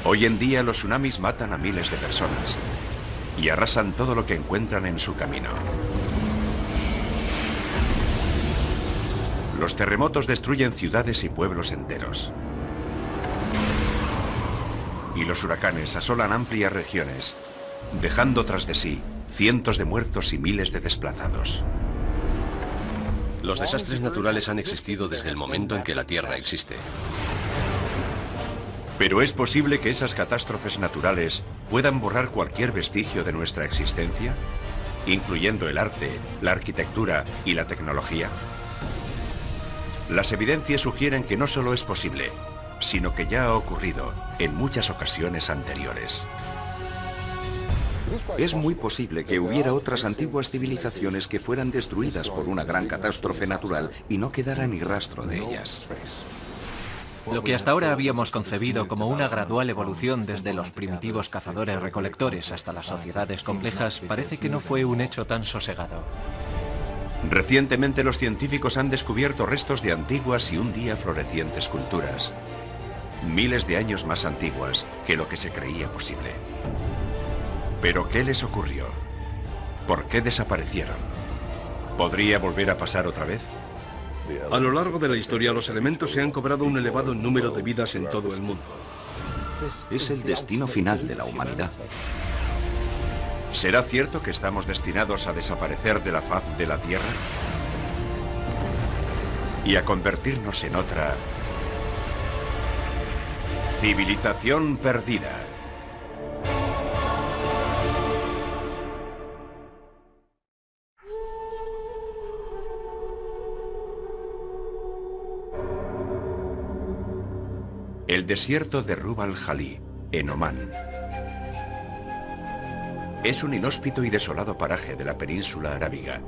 Hoy en día los tsunamis matan a miles de personas y arrasan todo lo que encuentran en su camino. Los terremotos destruyen ciudades y pueblos enteros. Y los huracanes asolan amplias regiones, dejando tras de sí cientos de muertos y miles de desplazados. Los desastres naturales han existido desde el momento en que la Tierra existe. ¿Pero es posible que esas catástrofes naturales puedan borrar cualquier vestigio de nuestra existencia, incluyendo el arte, la arquitectura y la tecnología? Las evidencias sugieren que no solo es posible, sino que ya ha ocurrido en muchas ocasiones anteriores. Es muy posible que hubiera otras antiguas civilizaciones que fueran destruidas por una gran catástrofe natural y no quedara ni rastro de ellas. Lo que hasta ahora habíamos concebido como una gradual evolución desde los primitivos cazadores-recolectores hasta las sociedades complejas parece que no fue un hecho tan sosegado. Recientemente los científicos han descubierto restos de antiguas y un día florecientes culturas, miles de años más antiguas que lo que se creía posible. ¿Pero qué les ocurrió? ¿Por qué desaparecieron? ¿Podría volver a pasar otra vez? A lo largo de la historia, los elementos se han cobrado un elevado número de vidas en todo el mundo. Es el destino final de la humanidad. ¿Será cierto que estamos destinados a desaparecer de la faz de la Tierra? Y a convertirnos en otra civilización perdida. El desierto de Rub al-Khali, en Omán. Es un inhóspito y desolado paraje de la península arábiga,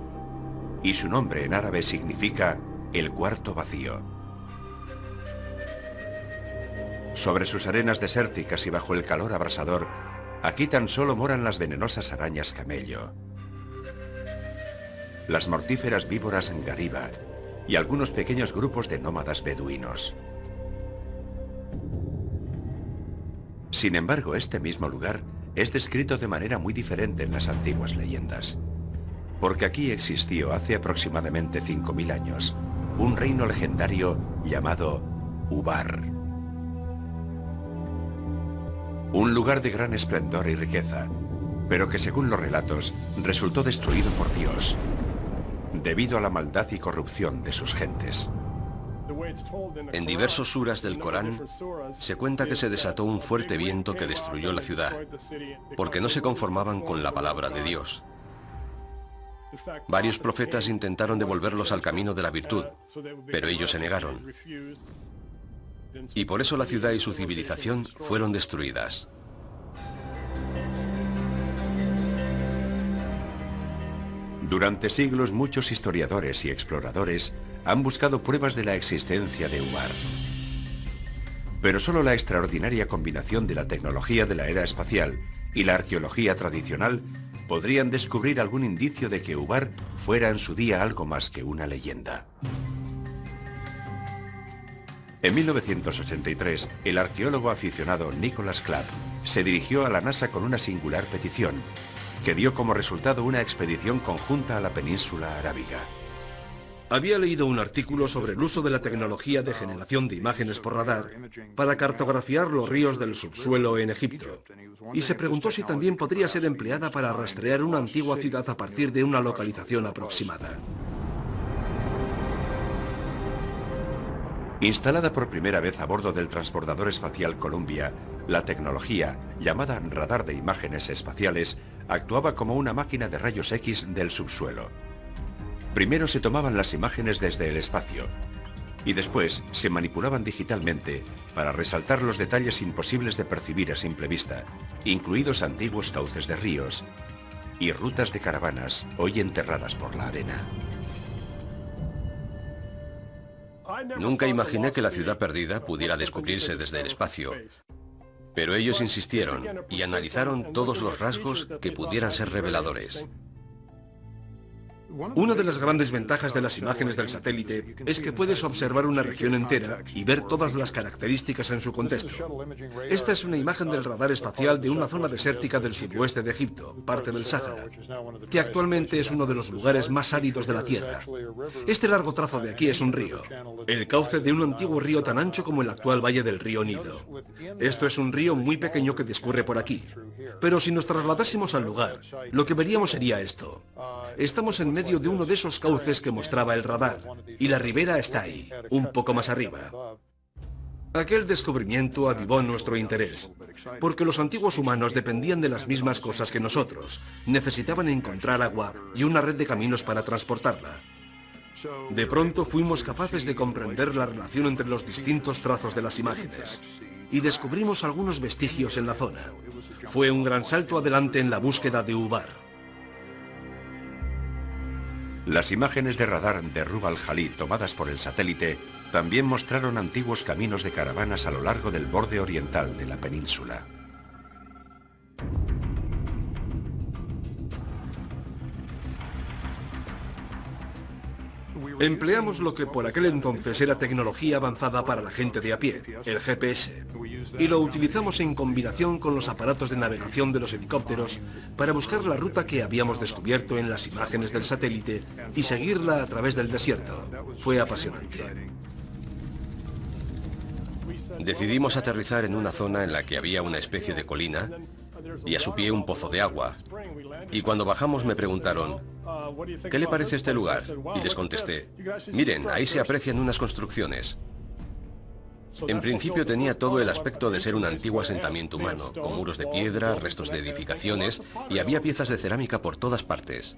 y su nombre en árabe significa el cuarto vacío. Sobre sus arenas desérticas y bajo el calor abrasador, aquí tan solo moran las venenosas arañas camello, las mortíferas víboras gariba y algunos pequeños grupos de nómadas beduinos. Sin embargo, este mismo lugar es descrito de manera muy diferente en las antiguas leyendas, porque aquí existió hace aproximadamente 5000 años un reino legendario llamado Ubar. Un lugar de gran esplendor y riqueza, pero que según los relatos resultó destruido por Dios, debido a la maldad y corrupción de sus gentes. En diversos suras del Corán se cuenta que se desató un fuerte viento que destruyó la ciudad, porque no se conformaban con la palabra de Dios. Varios profetas intentaron devolverlos al camino de la virtud, pero ellos se negaron. Y por eso la ciudad y su civilización fueron destruidas. Durante siglos muchos historiadores y exploradores han buscado pruebas de la existencia de Ubar. Pero solo la extraordinaria combinación de la tecnología de la era espacial y la arqueología tradicional podrían descubrir algún indicio de que Ubar fuera en su día algo más que una leyenda. En 1983, el arqueólogo aficionado Nicholas Clapp se dirigió a la NASA con una singular petición, que dio como resultado una expedición conjunta a la península arábiga. Había leído un artículo sobre el uso de la tecnología de generación de imágenes por radar para cartografiar los ríos del subsuelo en Egipto, y se preguntó si también podría ser empleada para rastrear una antigua ciudad a partir de una localización aproximada. Instalada por primera vez a bordo del transbordador espacial Columbia, la tecnología, llamada radar de imágenes espaciales, actuaba como una máquina de rayos X del subsuelo. Primero se tomaban las imágenes desde el espacio y después se manipulaban digitalmente para resaltar los detalles imposibles de percibir a simple vista, incluidos antiguos cauces de ríos y rutas de caravanas hoy enterradas por la arena. Nunca imaginé que la ciudad perdida pudiera descubrirse desde el espacio, pero ellos insistieron y analizaron todos los rasgos que pudieran ser reveladores. Una de las grandes ventajas de las imágenes del satélite es que puedes observar una región entera y ver todas las características en su contexto. Esta es una imagen del radar espacial de una zona desértica del sudoeste de Egipto, parte del Sáhara, que actualmente es uno de los lugares más áridos de la Tierra. Este largo trazo de aquí es un río, el cauce de un antiguo río tan ancho como el actual valle del río Nilo. Esto es un río muy pequeño que discurre por aquí. Pero si nos trasladásemos al lugar, lo que veríamos sería esto. Estamos en medio de uno de esos cauces que mostraba el radar, y la ribera está ahí, un poco más arriba. Aquel descubrimiento avivó nuestro interés, porque los antiguos humanos dependían de las mismas cosas que nosotros. Necesitaban encontrar agua y una red de caminos para transportarla. De pronto fuimos capaces de comprender la relación entre los distintos trazos de las imágenes, y descubrimos algunos vestigios en la zona. Fue un gran salto adelante en la búsqueda de Ubar. Las imágenes de radar de Rub al-Khali tomadas por el satélite también mostraron antiguos caminos de caravanas a lo largo del borde oriental de la península. Empleamos lo que por aquel entonces era tecnología avanzada para la gente de a pie, el GPS, y lo utilizamos en combinación con los aparatos de navegación de los helicópteros para buscar la ruta que habíamos descubierto en las imágenes del satélite y seguirla a través del desierto. Fue apasionante. Decidimos aterrizar en una zona en la que había una especie de colina y a su pie un pozo de agua. Y cuando bajamos me preguntaron, ¿qué le parece este lugar? Y les contesté, miren, ahí se aprecian unas construcciones. En principio tenía todo el aspecto de ser un antiguo asentamiento humano, con muros de piedra, restos de edificaciones, y había piezas de cerámica por todas partes.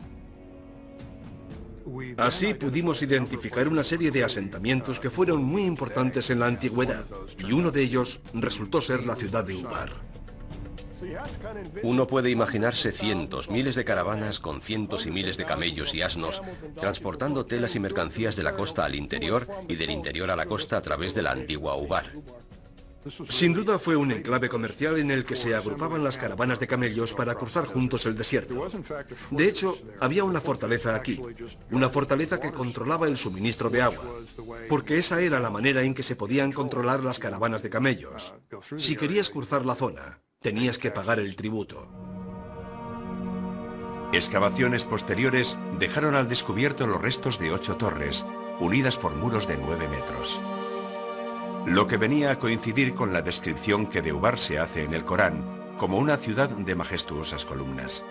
Así pudimos identificar una serie de asentamientos que fueron muy importantes en la antigüedad, y uno de ellos resultó ser la ciudad de Ubar. Uno puede imaginarse cientos, miles de caravanas con cientos y miles de camellos y asnos, transportando telas y mercancías de la costa al interior y del interior a la costa a través de la antigua Ubar. Sin duda fue un enclave comercial en el que se agrupaban las caravanas de camellos para cruzar juntos el desierto. De hecho, había una fortaleza aquí, una fortaleza que controlaba el suministro de agua, porque esa era la manera en que se podían controlar las caravanas de camellos. Si querías cruzar la zona, tenías que pagar el tributo. Excavaciones posteriores dejaron al descubierto los restos de 8 torres, unidas por muros de 9 metros. Lo que venía a coincidir con la descripción que de Ubar se hace en el Corán, como una ciudad de majestuosas columnas.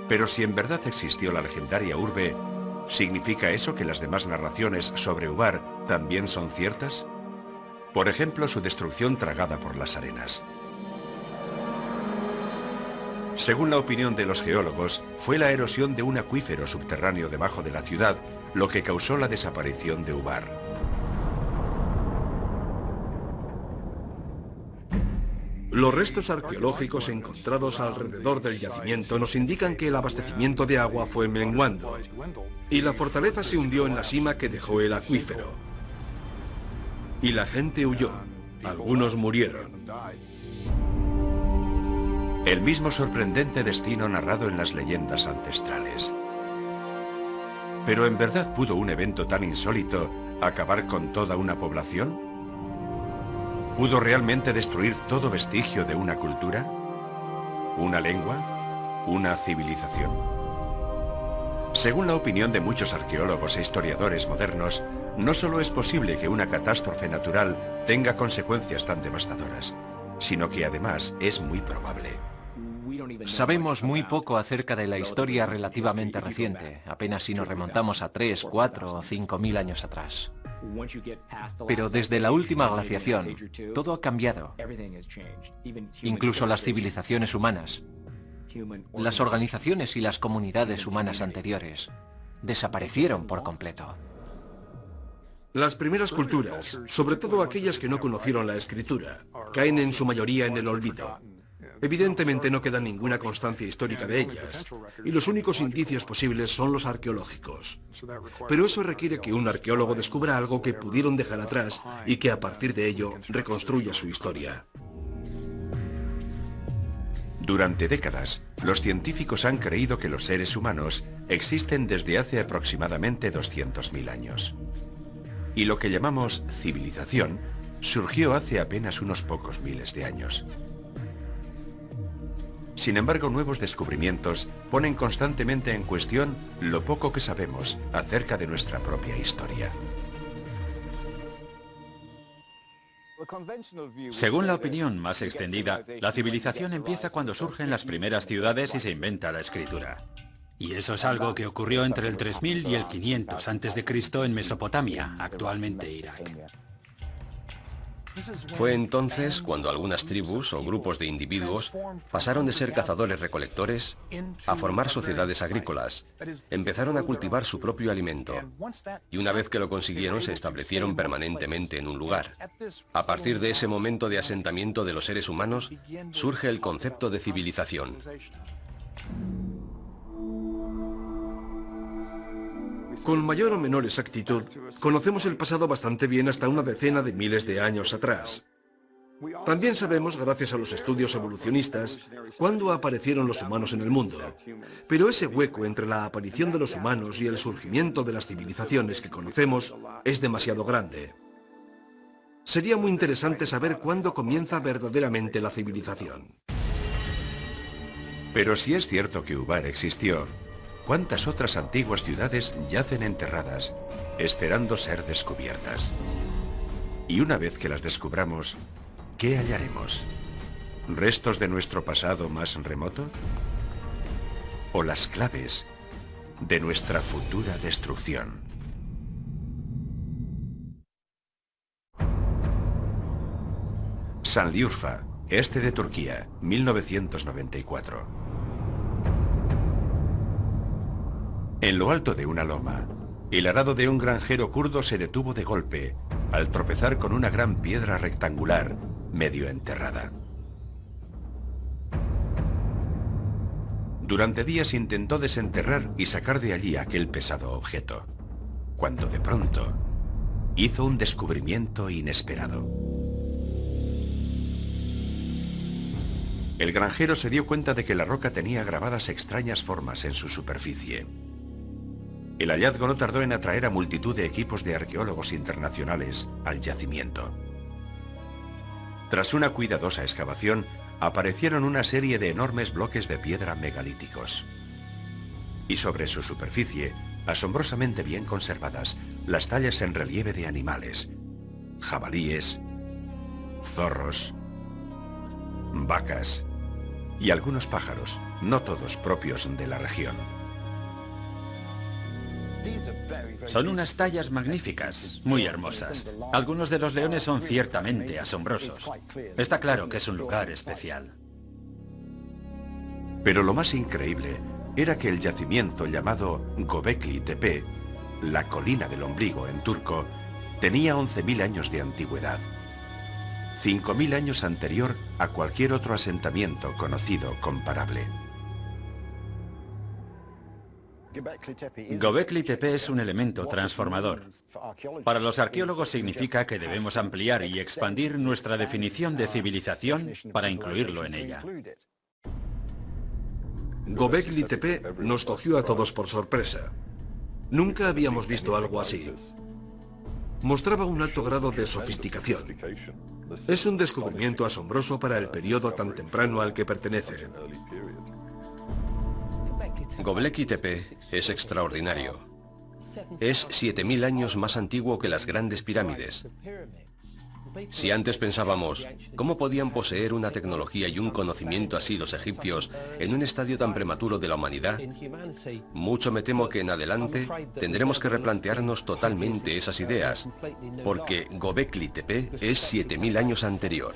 Pero si en verdad existió la legendaria urbe, ¿significa eso que las demás narraciones sobre Ubar también son ciertas? Por ejemplo, su destrucción tragada por las arenas. Según la opinión de los geólogos, fue la erosión de un acuífero subterráneo debajo de la ciudad lo que causó la desaparición de Ubar. Los restos arqueológicos encontrados alrededor del yacimiento nos indican que el abastecimiento de agua fue menguando y la fortaleza se hundió en la sima que dejó el acuífero. Y la gente huyó. Algunos murieron. El mismo sorprendente destino narrado en las leyendas ancestrales. ¿Pero en verdad pudo un evento tan insólito acabar con toda una población? ¿Pudo realmente destruir todo vestigio de una cultura? ¿Una lengua? ¿Una civilización? Según la opinión de muchos arqueólogos e historiadores modernos, no solo es posible que una catástrofe natural tenga consecuencias tan devastadoras, sino que además es muy probable. Sabemos muy poco acerca de la historia relativamente reciente, apenas si nos remontamos a 3, 4 o 5.000 años atrás. Pero desde la última glaciación, todo ha cambiado. Incluso las civilizaciones humanas, las organizaciones y las comunidades humanas anteriores, desaparecieron por completo. Las primeras culturas, sobre todo aquellas que no conocieron la escritura, caen en su mayoría en el olvido. Evidentemente no queda ninguna constancia histórica de ellas, y los únicos indicios posibles son los arqueológicos. Pero eso requiere que un arqueólogo descubra algo que pudieron dejar atrás y que a partir de ello reconstruya su historia. Durante décadas, los científicos han creído que los seres humanos existen desde hace aproximadamente 200.000 años. Y lo que llamamos civilización surgió hace apenas unos pocos miles de años. Sin embargo, nuevos descubrimientos ponen constantemente en cuestión lo poco que sabemos acerca de nuestra propia historia. Según la opinión más extendida, la civilización empieza cuando surgen las primeras ciudades y se inventa la escritura. Y eso es algo que ocurrió entre el 3000 y el 500 a.C. en Mesopotamia, actualmente Irak. Fue entonces cuando algunas tribus o grupos de individuos pasaron de ser cazadores-recolectores a formar sociedades agrícolas. Empezaron a cultivar su propio alimento y una vez que lo consiguieron se establecieron permanentemente en un lugar. A partir de ese momento de asentamiento de los seres humanos surge el concepto de civilización. Con mayor o menor exactitud, conocemos el pasado bastante bien hasta una decena de miles de años atrás. También sabemos, gracias a los estudios evolucionistas, cuándo aparecieron los humanos en el mundo. Pero ese hueco entre la aparición de los humanos y el surgimiento de las civilizaciones que conocemos es demasiado grande. Sería muy interesante saber cuándo comienza verdaderamente la civilización. Pero si es cierto que Ubar existió, ¿cuántas otras antiguas ciudades yacen enterradas, esperando ser descubiertas? Y una vez que las descubramos, ¿qué hallaremos? ¿Restos de nuestro pasado más remoto? ¿O las claves de nuestra futura destrucción? Şanlıurfa, este de Turquía, 1994. En lo alto de una loma, el arado de un granjero kurdo se detuvo de golpe al tropezar con una gran piedra rectangular medio enterrada. Durante días intentó desenterrar y sacar de allí aquel pesado objeto, cuando de pronto hizo un descubrimiento inesperado. El granjero se dio cuenta de que la roca tenía grabadas extrañas formas en su superficie. El hallazgo no tardó en atraer a multitud de equipos de arqueólogos internacionales al yacimiento. Tras una cuidadosa excavación, aparecieron una serie de enormes bloques de piedra megalíticos. Y sobre su superficie, asombrosamente bien conservadas, las tallas en relieve de animales, jabalíes, zorros, vacas y algunos pájaros, no todos propios de la región. Son unas tallas magníficas, muy hermosas. Algunos de los leones son ciertamente asombrosos. Está claro que es un lugar especial. Pero lo más increíble era que el yacimiento llamado Göbekli Tepe, la colina del ombligo en turco, tenía 11.000 años de antigüedad. 5.000 años anterior a cualquier otro asentamiento conocido comparable. Göbekli Tepe es un elemento transformador. Para los arqueólogos significa que debemos ampliar y expandir nuestra definición de civilización para incluirlo en ella. Göbekli Tepe nos cogió a todos por sorpresa. Nunca habíamos visto algo así. Mostraba un alto grado de sofisticación. Es un descubrimiento asombroso para el periodo tan temprano al que pertenece. Göbekli Tepe es extraordinario. Es 7.000 años más antiguo que las grandes pirámides. Si antes pensábamos, ¿cómo podían poseer una tecnología y un conocimiento así los egipcios en un estadio tan prematuro de la humanidad? Mucho me temo que en adelante tendremos que replantearnos totalmente esas ideas, porque Göbekli Tepe es 7.000 años anterior.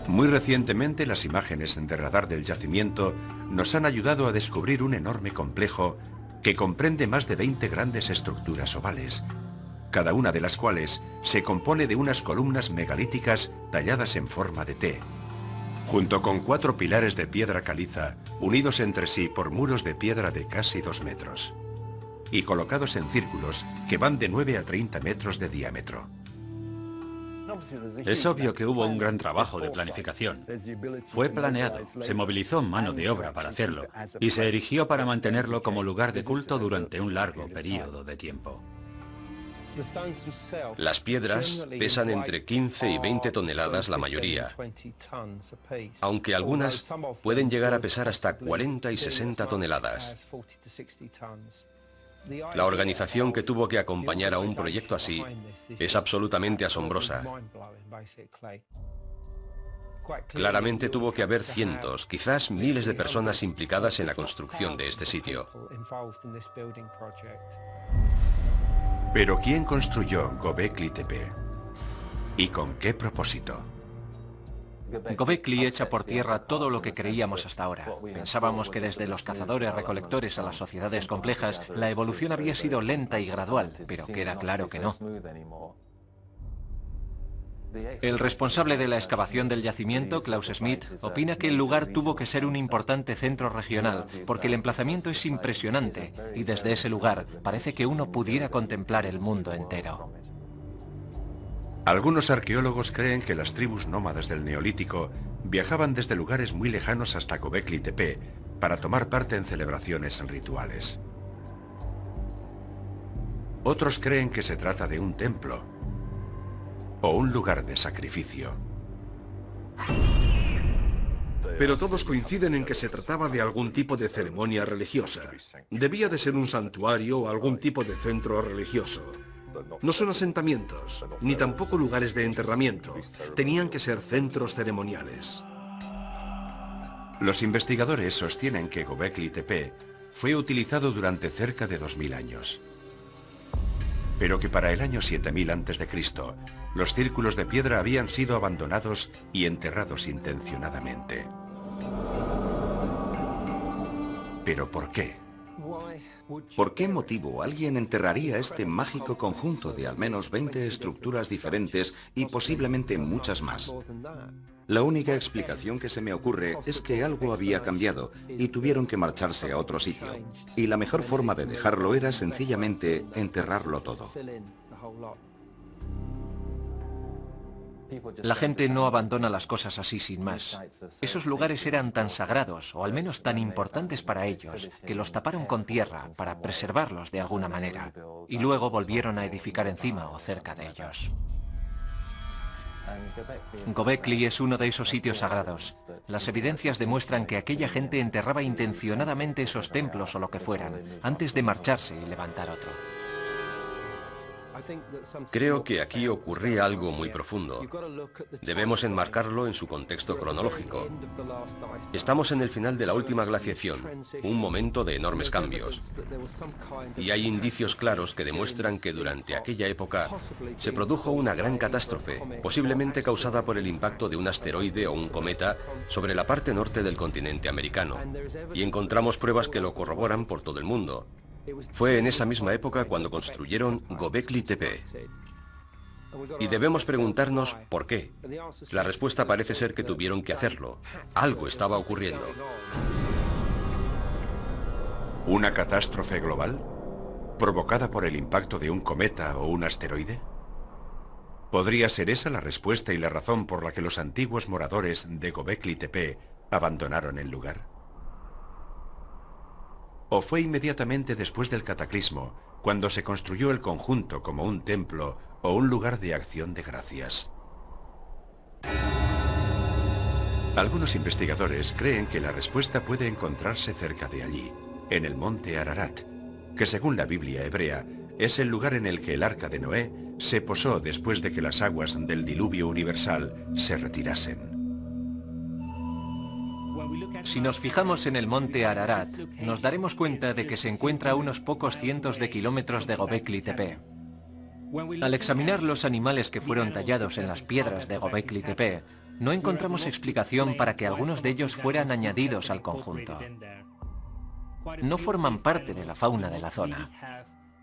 Muy recientemente, las imágenes de radar del yacimiento nos han ayudado a descubrir un enorme complejo que comprende más de 20 grandes estructuras ovales, cada una de las cuales se compone de unas columnas megalíticas talladas en forma de T, junto con 4 pilares de piedra caliza unidos entre sí por muros de piedra de casi 2 metros, y colocados en círculos que van de 9 a 30 metros de diámetro. Es obvio que hubo un gran trabajo de planificación. Fue planeado, se movilizó mano de obra para hacerlo y se erigió para mantenerlo como lugar de culto durante un largo periodo de tiempo. Las piedras pesan entre 15 y 20 toneladas la mayoría, aunque algunas pueden llegar a pesar hasta 40 y 60 toneladas. La organización que tuvo que acompañar a un proyecto así es absolutamente asombrosa. Claramente tuvo que haber cientos, quizás miles de personas implicadas en la construcción de este sitio. Pero ¿quién construyó Göbekli Tepe? ¿Y con qué propósito? Göbekli echa por tierra todo lo que creíamos hasta ahora. Pensábamos que desde los cazadores-recolectores a las sociedades complejas, la evolución había sido lenta y gradual, pero queda claro que no. El responsable de la excavación del yacimiento, Klaus Schmidt, opina que el lugar tuvo que ser un importante centro regional, porque el emplazamiento es impresionante, y desde ese lugar parece que uno pudiera contemplar el mundo entero. Algunos arqueólogos creen que las tribus nómadas del Neolítico viajaban desde lugares muy lejanos hasta Göbekli Tepe para tomar parte en celebraciones rituales. Otros creen que se trata de un templo o un lugar de sacrificio. Pero todos coinciden en que se trataba de algún tipo de ceremonia religiosa. Debía de ser un santuario o algún tipo de centro religioso. No son asentamientos, ni tampoco lugares de enterramiento. Tenían que ser centros ceremoniales. Los investigadores sostienen que Göbekli Tepe fue utilizado durante cerca de 2000 años. Pero que para el año 7000 a.C., los círculos de piedra habían sido abandonados y enterrados intencionadamente. ¿Pero por qué? ¿Por qué motivo alguien enterraría este mágico conjunto de al menos 20 estructuras diferentes y posiblemente muchas más? La única explicación que se me ocurre es que algo había cambiado y tuvieron que marcharse a otro sitio. Y la mejor forma de dejarlo era sencillamente enterrarlo todo. La gente no abandona las cosas así sin más. Esos lugares eran tan sagrados, o al menos tan importantes para ellos, que los taparon con tierra para preservarlos de alguna manera, y luego volvieron a edificar encima o cerca de ellos. Göbekli es uno de esos sitios sagrados. Las evidencias demuestran que aquella gente enterraba intencionadamente esos templos o lo que fueran, antes de marcharse y levantar otro. Creo que aquí ocurría algo muy profundo. Debemos enmarcarlo en su contexto cronológico. Estamos en el final de la última glaciación, un momento de enormes cambios. Y hay indicios claros que demuestran que durante aquella época se produjo una gran catástrofe, posiblemente causada por el impacto de un asteroide o un cometa sobre la parte norte del continente americano. Y encontramos pruebas que lo corroboran por todo el mundo. Fue en esa misma época cuando construyeron Göbekli Tepe. Y debemos preguntarnos por qué. La respuesta parece ser que tuvieron que hacerlo. Algo estaba ocurriendo. ¿Una catástrofe global? ¿Provocada por el impacto de un cometa o un asteroide? ¿Podría ser esa la respuesta y la razón por la que los antiguos moradores de Göbekli Tepe abandonaron el lugar? ¿O fue inmediatamente después del cataclismo, cuando se construyó el conjunto como un templo o un lugar de acción de gracias? Algunos investigadores creen que la respuesta puede encontrarse cerca de allí, en el monte Ararat, que según la Biblia hebrea, es el lugar en el que el arca de Noé se posó después de que las aguas del diluvio universal se retirasen. Si nos fijamos en el monte Ararat, nos daremos cuenta de que se encuentra a unos pocos cientos de kilómetros de Göbekli Tepe. Al examinar los animales que fueron tallados en las piedras de Göbekli Tepe, no encontramos explicación para que algunos de ellos fueran añadidos al conjunto. No forman parte de la fauna de la zona.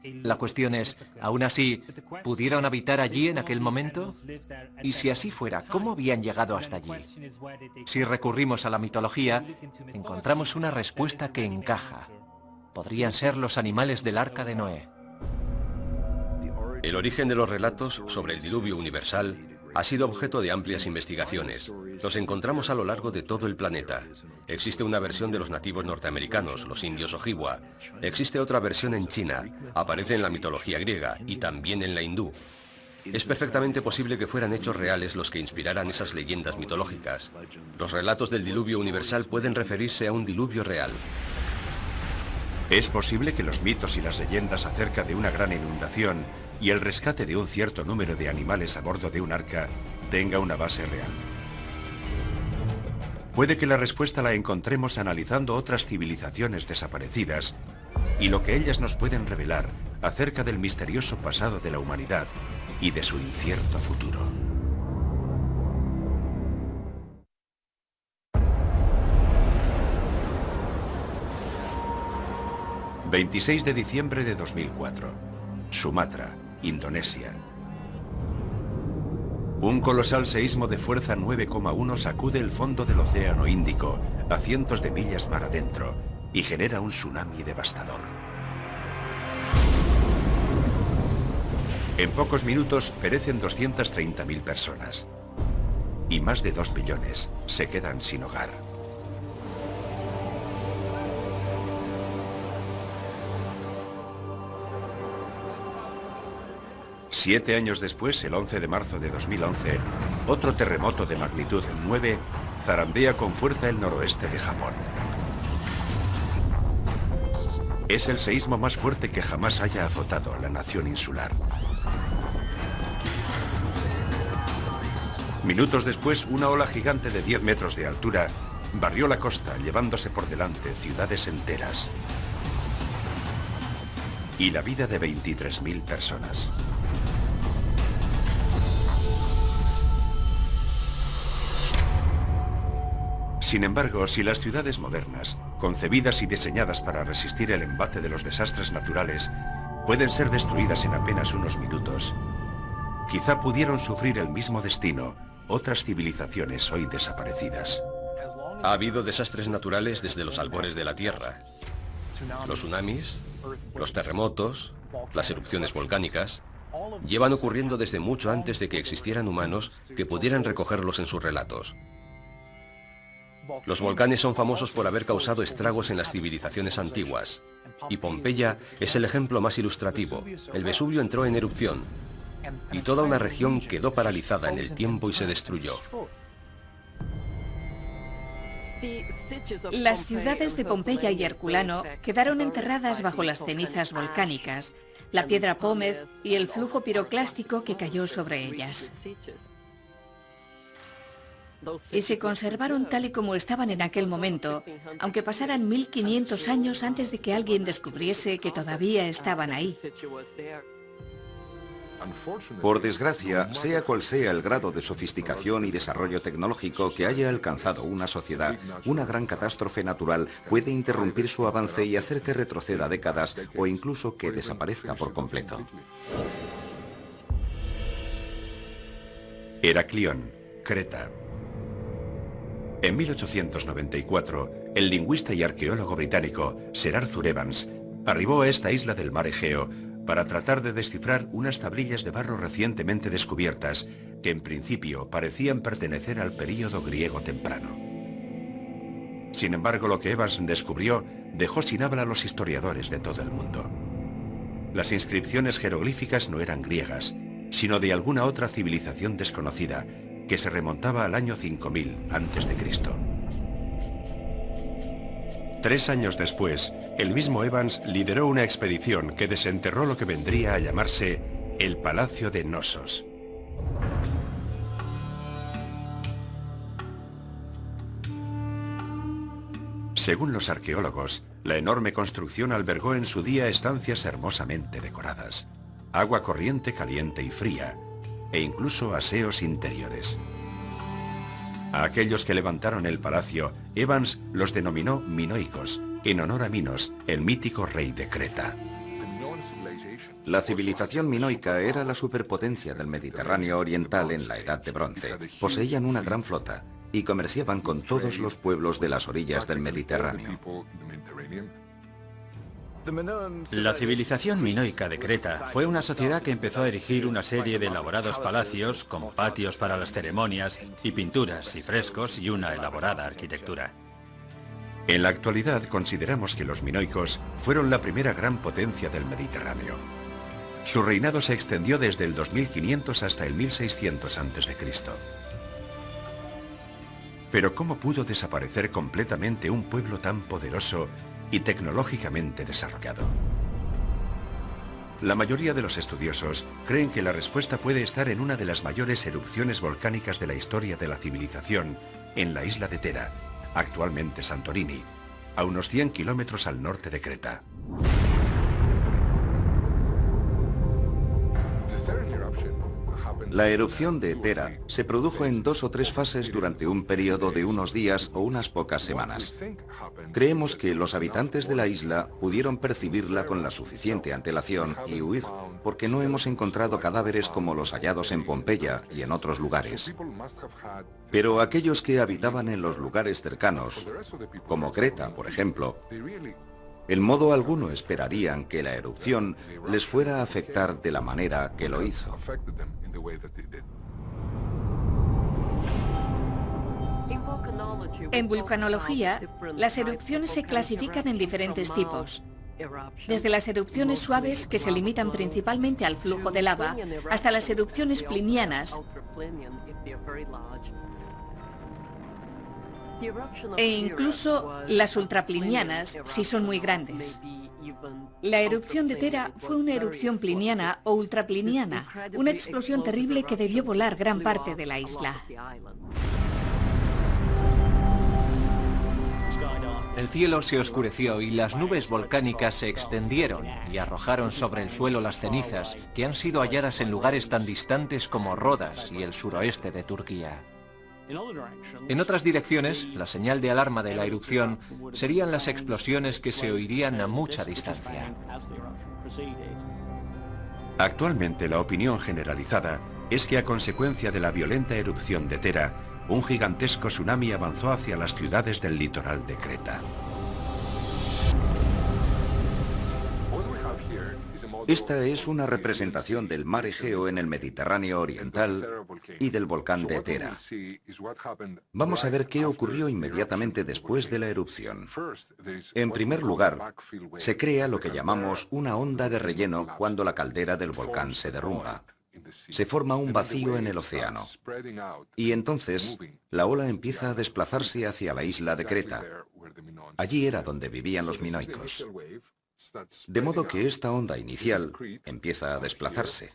La cuestión es, ¿aún así, pudieron habitar allí en aquel momento? Y si así fuera, ¿cómo habían llegado hasta allí? Si recurrimos a la mitología, encontramos una respuesta que encaja. Podrían ser los animales del arca de Noé. El origen de los relatos sobre el diluvio universal Ha sido objeto de amplias investigaciones. Los encontramos a lo largo de todo el planeta. Existe una versión de los nativos norteamericanos, los indios Ojibwa. Existe otra versión en China. Aparece en la mitología griega y también en la hindú. Es perfectamente posible que fueran hechos reales los que inspiraran esas leyendas mitológicas. Los relatos del diluvio universal pueden referirse a un diluvio real. Es posible que los mitos y las leyendas acerca de una gran inundación y el rescate de un cierto número de animales a bordo de un arca tenga una base real. Puede que la respuesta la encontremos analizando otras civilizaciones desaparecidas y lo que ellas nos pueden revelar acerca del misterioso pasado de la humanidad y de su incierto futuro. ...26 de diciembre de 2004... Sumatra, Indonesia. Un colosal seísmo de fuerza 9,1 sacude el fondo del Océano Índico a cientos de millas mar adentro y genera un tsunami devastador. En pocos minutos perecen 230.000 personas y más de 2 millones se quedan sin hogar. Siete años después, el 11 de marzo de 2011, otro terremoto de magnitud 9 zarandea con fuerza el noroeste de Japón. Es el seísmo más fuerte que jamás haya azotado a la nación insular. Minutos después, una ola gigante de 10 metros de altura barrió la costa, llevándose por delante ciudades enteras y la vida de 23.000 personas. Sin embargo, si las ciudades modernas, concebidas y diseñadas para resistir el embate de los desastres naturales, pueden ser destruidas en apenas unos minutos, quizá pudieron sufrir el mismo destino otras civilizaciones hoy desaparecidas. Ha habido desastres naturales desde los albores de la Tierra. Los tsunamis, los terremotos, las erupciones volcánicas, llevan ocurriendo desde mucho antes de que existieran humanos que pudieran recogerlos en sus relatos. Los volcanes son famosos por haber causado estragos en las civilizaciones antiguas, y Pompeya es el ejemplo más ilustrativo. El Vesubio entró en erupción, y toda una región quedó paralizada en el tiempo y se destruyó. Las ciudades de Pompeya y Herculano quedaron enterradas bajo las cenizas volcánicas, la piedra pómez y el flujo piroclástico que cayó sobre ellas. Y se conservaron tal y como estaban en aquel momento, aunque pasaran 1500 años antes de que alguien descubriese que todavía estaban ahí. Por desgracia, sea cual sea el grado de sofisticación y desarrollo tecnológico que haya alcanzado una sociedad, una gran catástrofe natural puede interrumpir su avance y hacer que retroceda décadas o incluso que desaparezca por completo. Heraclión, Creta. En 1894, el lingüista y arqueólogo británico Sir Arthur Evans arribó a esta isla del mar Egeo para tratar de descifrar unas tablillas de barro recientemente descubiertas que en principio parecían pertenecer al período griego temprano. Sin embargo, lo que Evans descubrió dejó sin habla a los historiadores de todo el mundo. Las inscripciones jeroglíficas no eran griegas, sino de alguna otra civilización desconocida que se remontaba al año 5000 a.C. 3 años después, el mismo Evans lideró una expedición que desenterró lo que vendría a llamarse el Palacio de Knossos. Según los arqueólogos, la enorme construcción albergó en su día estancias hermosamente decoradas, agua corriente caliente y fría, e incluso aseos interiores. A aquellos que levantaron el palacio, Evans los denominó minoicos, en honor a Minos, el mítico rey de Creta. La civilización minoica era la superpotencia del Mediterráneo oriental en la Edad de Bronce. Poseían una gran flota y comerciaban con todos los pueblos de las orillas del Mediterráneo. La civilización minoica de Creta fue una sociedad que empezó a erigir una serie de elaborados palacios con patios para las ceremonias y pinturas y frescos y una elaborada arquitectura. En la actualidad consideramos que los minoicos fueron la primera gran potencia del Mediterráneo. Su reinado se extendió desde el 2500 hasta el 1600 a.C. Pero ¿cómo pudo desaparecer completamente un pueblo tan poderoso y tecnológicamente desarrollado? La mayoría de los estudiosos creen que la respuesta puede estar en una de las mayores erupciones volcánicas de la historia de la civilización, en la isla de Tera, actualmente Santorini, a unos 100 kilómetros al norte de Creta. La erupción de Tera se produjo en 2 o 3 fases durante un periodo de unos días o unas pocas semanas. Creemos que los habitantes de la isla pudieron percibirla con la suficiente antelación y huir, porque no hemos encontrado cadáveres como los hallados en Pompeya y en otros lugares. Pero aquellos que habitaban en los lugares cercanos, como Creta, por ejemplo, en modo alguno esperarían que la erupción les fuera a afectar de la manera que lo hizo. En vulcanología, las erupciones se clasifican en diferentes tipos. Desde las erupciones suaves, que se limitan principalmente al flujo de lava, hasta las erupciones plinianas, e incluso las ultraplinianas, si son muy grandes. La erupción de Tera fue una erupción pliniana o ultrapliniana, una explosión terrible que debió volar gran parte de la isla. El cielo se oscureció y las nubes volcánicas se extendieron y arrojaron sobre el suelo las cenizas que han sido halladas en lugares tan distantes como Rodas y el suroeste de Turquía. En otras direcciones, la señal de alarma de la erupción serían las explosiones que se oirían a mucha distancia. Actualmente la opinión generalizada es que a consecuencia de la violenta erupción de Tera, un gigantesco tsunami avanzó hacia las ciudades del litoral de Creta. Esta es una representación del mar Egeo en el Mediterráneo oriental y del volcán de Tera. Vamos a ver qué ocurrió inmediatamente después de la erupción. En primer lugar, se crea lo que llamamos una onda de relleno cuando la caldera del volcán se derrumba. Se forma un vacío en el océano. Y entonces, la ola empieza a desplazarse hacia la isla de Creta. Allí era donde vivían los minoicos. De modo que esta onda inicial empieza a desplazarse.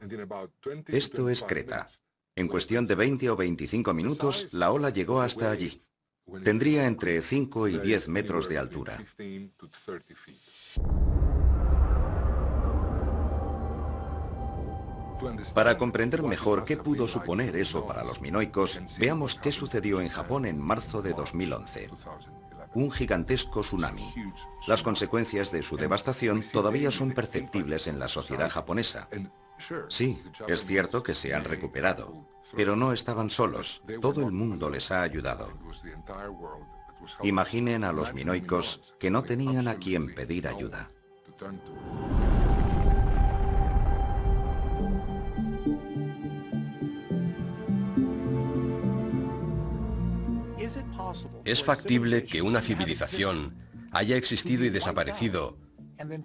Esto es Creta. En cuestión de 20 o 25 minutos, la ola llegó hasta allí. Tendría entre 5 y 10 metros de altura. Para comprender mejor qué pudo suponer eso para los minoicos, veamos qué sucedió en Japón en marzo de 2011. Un gigantesco tsunami. Las consecuencias de su devastación todavía son perceptibles en la sociedad japonesa. Sí, es cierto que se han recuperado, pero no estaban solos. Todo el mundo les ha ayudado. Imaginen a los minoicos que no tenían a quien pedir ayuda. ¿Es factible que una civilización haya existido y desaparecido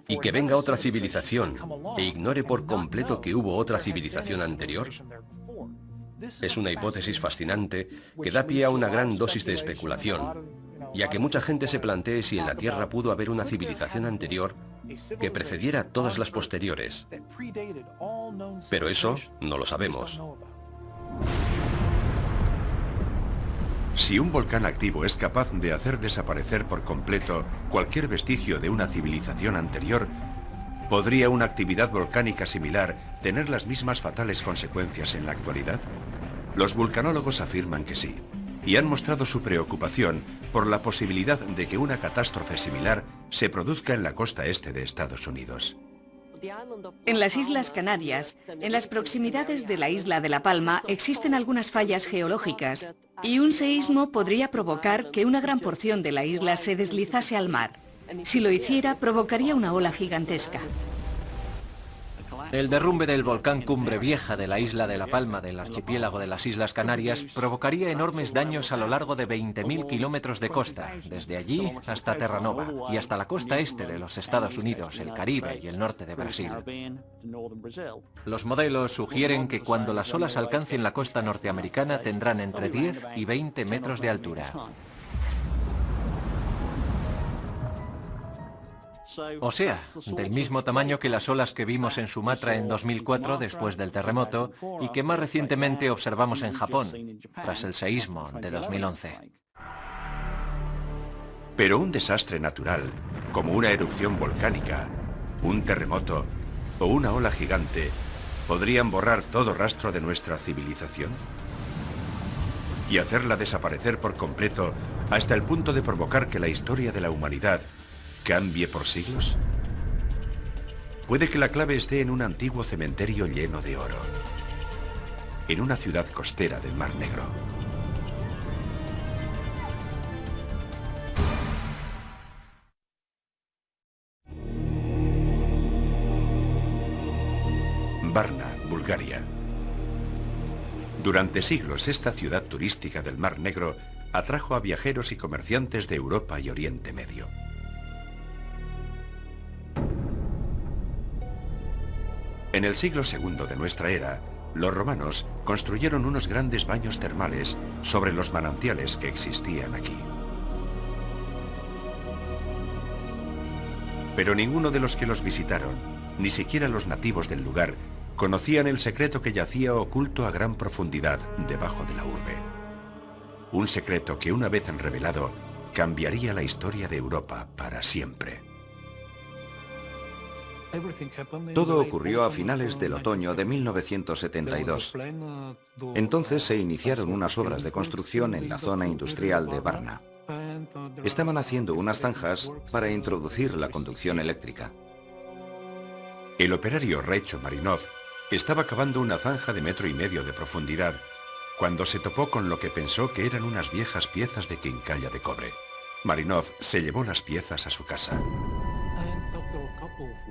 y que venga otra civilización e ignore por completo que hubo otra civilización anterior? Es una hipótesis fascinante que da pie a una gran dosis de especulación y a que mucha gente se plantee si en la Tierra pudo haber una civilización anterior que precediera a todas las posteriores. Pero eso no lo sabemos. Si un volcán activo es capaz de hacer desaparecer por completo cualquier vestigio de una civilización anterior, ¿podría una actividad volcánica similar tener las mismas fatales consecuencias en la actualidad? Los vulcanólogos afirman que sí, y han mostrado su preocupación por la posibilidad de que una catástrofe similar se produzca en la costa este de Estados Unidos. En las Islas Canarias, en las proximidades de la isla de La Palma, existen algunas fallas geológicas y un seísmo podría provocar que una gran porción de la isla se deslizase al mar. Si lo hiciera, provocaría una ola gigantesca. El derrumbe del volcán Cumbre Vieja de la isla de La Palma del archipiélago de las Islas Canarias provocaría enormes daños a lo largo de 20.000 kilómetros de costa, desde allí hasta Terranova y hasta la costa este de los Estados Unidos, el Caribe y el norte de Brasil. Los modelos sugieren que cuando las olas alcancen la costa norteamericana tendrán entre 10 y 20 metros de altura. O sea, del mismo tamaño que las olas que vimos en Sumatra en 2004 después del terremoto y que más recientemente observamos en Japón, tras el seísmo de 2011. Pero un desastre natural, como una erupción volcánica, un terremoto o una ola gigante, ¿podrían borrar todo rastro de nuestra civilización? Y hacerla desaparecer por completo hasta el punto de provocar que la historia de la humanidad cambie por siglos? Puede que la clave esté en un antiguo cementerio lleno de oro, en una ciudad costera del Mar Negro. Varna, Bulgaria. Durante siglos, esta ciudad turística del Mar Negro atrajo a viajeros y comerciantes de Europa y Oriente Medio. En el siglo II de nuestra era, los romanos construyeron unos grandes baños termales sobre los manantiales que existían aquí. Pero ninguno de los que los visitaron, ni siquiera los nativos del lugar, conocían el secreto que yacía oculto a gran profundidad debajo de la urbe. Un secreto que, una vez revelado, cambiaría la historia de Europa para siempre. Todo ocurrió a finales del otoño de 1972. Entonces se iniciaron unas obras de construcción en la zona industrial de Varna. Estaban haciendo unas zanjas para introducir la conducción eléctrica. El operario Recho Marinov estaba cavando una zanja de 1,5 metros de profundidad cuando se topó con lo que pensó que eran unas viejas piezas de quincalla de cobre. Marinov se llevó las piezas a su casa.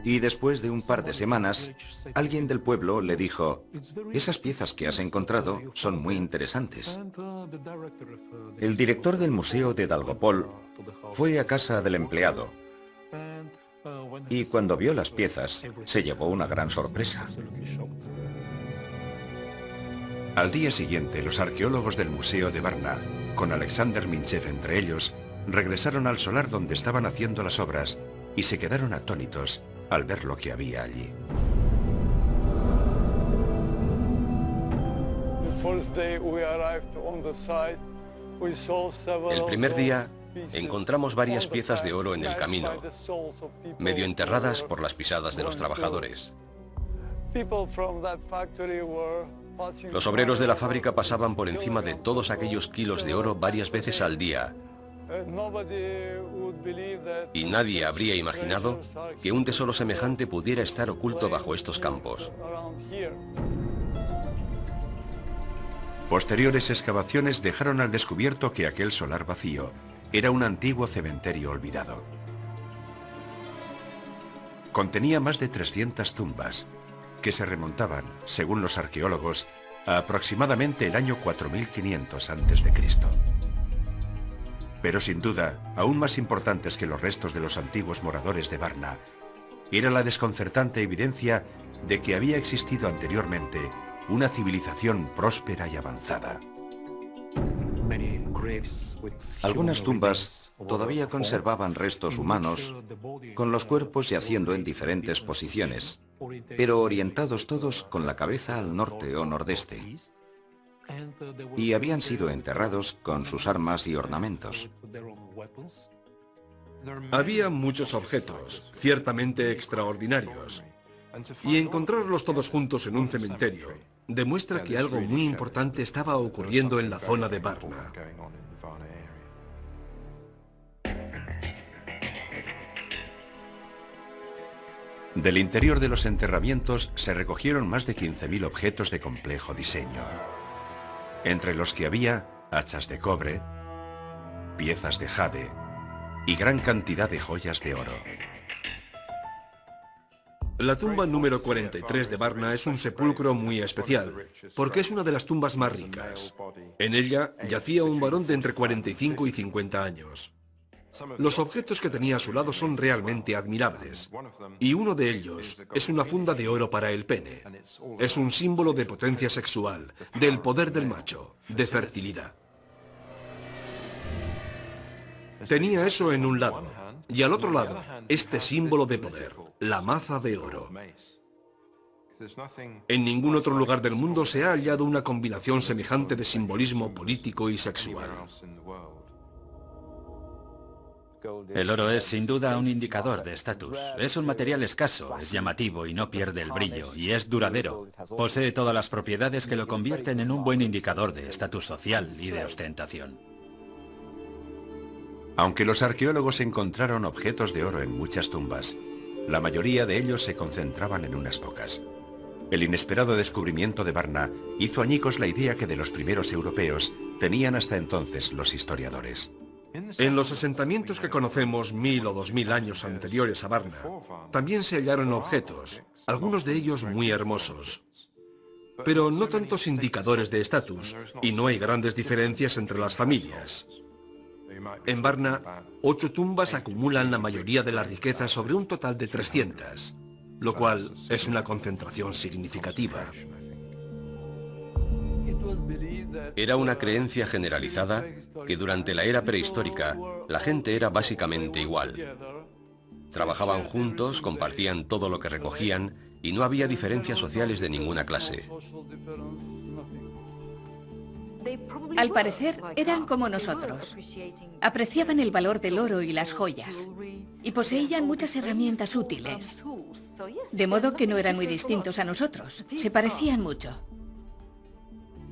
Y después de un par de semanas, alguien del pueblo le dijo: esas piezas que has encontrado son muy interesantes. El director del museo de Dalgopol fue a casa del empleado y cuando vio las piezas se llevó una gran sorpresa. Al día siguiente, los arqueólogos del Museo de Varna, con Alexander Minchev entre ellos, regresaron al solar donde estaban haciendo las obras y se quedaron atónitos al ver lo que había allí. El primer día encontramos varias piezas de oro en el camino, medio enterradas por las pisadas de los trabajadores. Los obreros de la fábrica pasaban por encima de todos aquellos kilos de oro varias veces al día. Y nadie habría imaginado que un tesoro semejante pudiera estar oculto bajo estos campos. Posteriores excavaciones dejaron al descubierto que aquel solar vacío era un antiguo cementerio olvidado. Contenía más de 300 tumbas que se remontaban, según los arqueólogos, a aproximadamente el año 4500 a.C. Pero sin duda, aún más importantes que los restos de los antiguos moradores de Varna, era la desconcertante evidencia de que había existido anteriormente una civilización próspera y avanzada. Algunas tumbas todavía conservaban restos humanos, con los cuerpos yaciendo en diferentes posiciones, pero orientados todos con la cabeza al norte o nordeste. Y habían sido enterrados con sus armas y ornamentos. Había muchos objetos, ciertamente extraordinarios, y encontrarlos todos juntos en un cementerio demuestra que algo muy importante estaba ocurriendo en la zona de Varna. Del interior de los enterramientos se recogieron más de 15.000 objetos de complejo diseño, entre los que había hachas de cobre, piezas de jade, y gran cantidad de joyas de oro. La tumba número 43 de Varna es un sepulcro muy especial, porque es una de las tumbas más ricas. En ella yacía un varón de entre 45 y 50 años. Los objetos que tenía a su lado son realmente admirables, y uno de ellos es una funda de oro para el pene. Es un símbolo de potencia sexual, del poder del macho, de fertilidad. Tenía eso en un lado, y al otro lado, este símbolo de poder, la maza de oro. En ningún otro lugar del mundo se ha hallado una combinación semejante de simbolismo político y sexual. El oro es sin duda un indicador de estatus. Es un material escaso, es llamativo y no pierde el brillo, y es duradero. Posee todas las propiedades que lo convierten en un buen indicador de estatus social y de ostentación. Aunque los arqueólogos encontraron objetos de oro en muchas tumbas, la mayoría de ellos se concentraban en unas pocas. El inesperado descubrimiento de Varna hizo añicos la idea que de los primeros europeos tenían hasta entonces los historiadores. En los asentamientos que conocemos 1000 o 2000 años anteriores a Varna, también se hallaron objetos, algunos de ellos muy hermosos, pero no tantos indicadores de estatus, y no hay grandes diferencias entre las familias. En Varna, 8 tumbas acumulan la mayoría de la riqueza sobre un total de 300, lo cual es una concentración significativa. Era una creencia generalizada que durante la era prehistórica la gente era básicamente igual. Trabajaban juntos, compartían todo lo que recogían y no había diferencias sociales de ninguna clase. Al parecer, eran como nosotros. Apreciaban el valor del oro y las joyas, y poseían muchas herramientas útiles. De modo que no eran muy distintos a nosotros, se parecían mucho.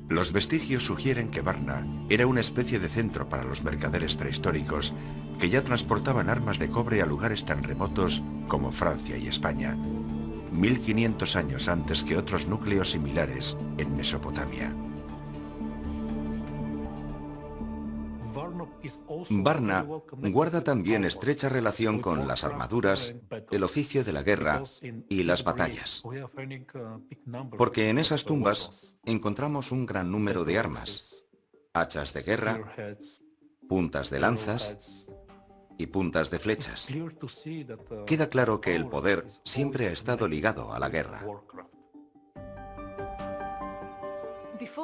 Los vestigios sugieren que Varna era una especie de centro para los mercaderes prehistóricos que ya transportaban armas de cobre a lugares tan remotos como Francia y España, 1500 años antes que otros núcleos similares en Mesopotamia. Varna guarda también estrecha relación con las armaduras, el oficio de la guerra y las batallas, porque en esas tumbas encontramos un gran número de armas, hachas de guerra, puntas de lanzas y puntas de flechas. Queda claro que el poder siempre ha estado ligado a la guerra.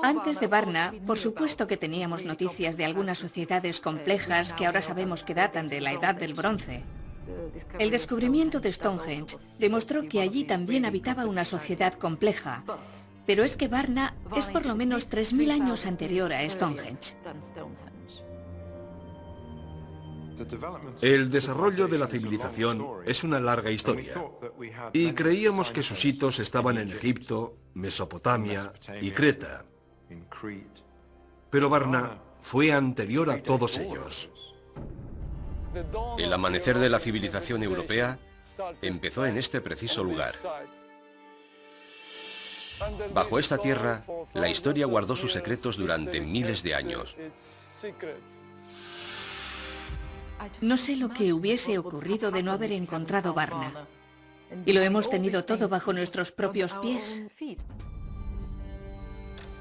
Antes de Varna, por supuesto que teníamos noticias de algunas sociedades complejas que ahora sabemos que datan de la Edad del Bronce. El descubrimiento de Stonehenge demostró que allí también habitaba una sociedad compleja, pero es que Varna es por lo menos 3000 años anterior a Stonehenge. El desarrollo de la civilización es una larga historia, y creíamos que sus hitos estaban en Egipto, Mesopotamia y Creta. Pero Varna fue anterior a todos ellos. El amanecer de la civilización europea empezó en este preciso lugar. Bajo esta tierra, la historia guardó sus secretos durante miles de años. No sé lo que hubiese ocurrido de no haber encontrado Varna. Y lo hemos tenido todo bajo nuestros propios pies.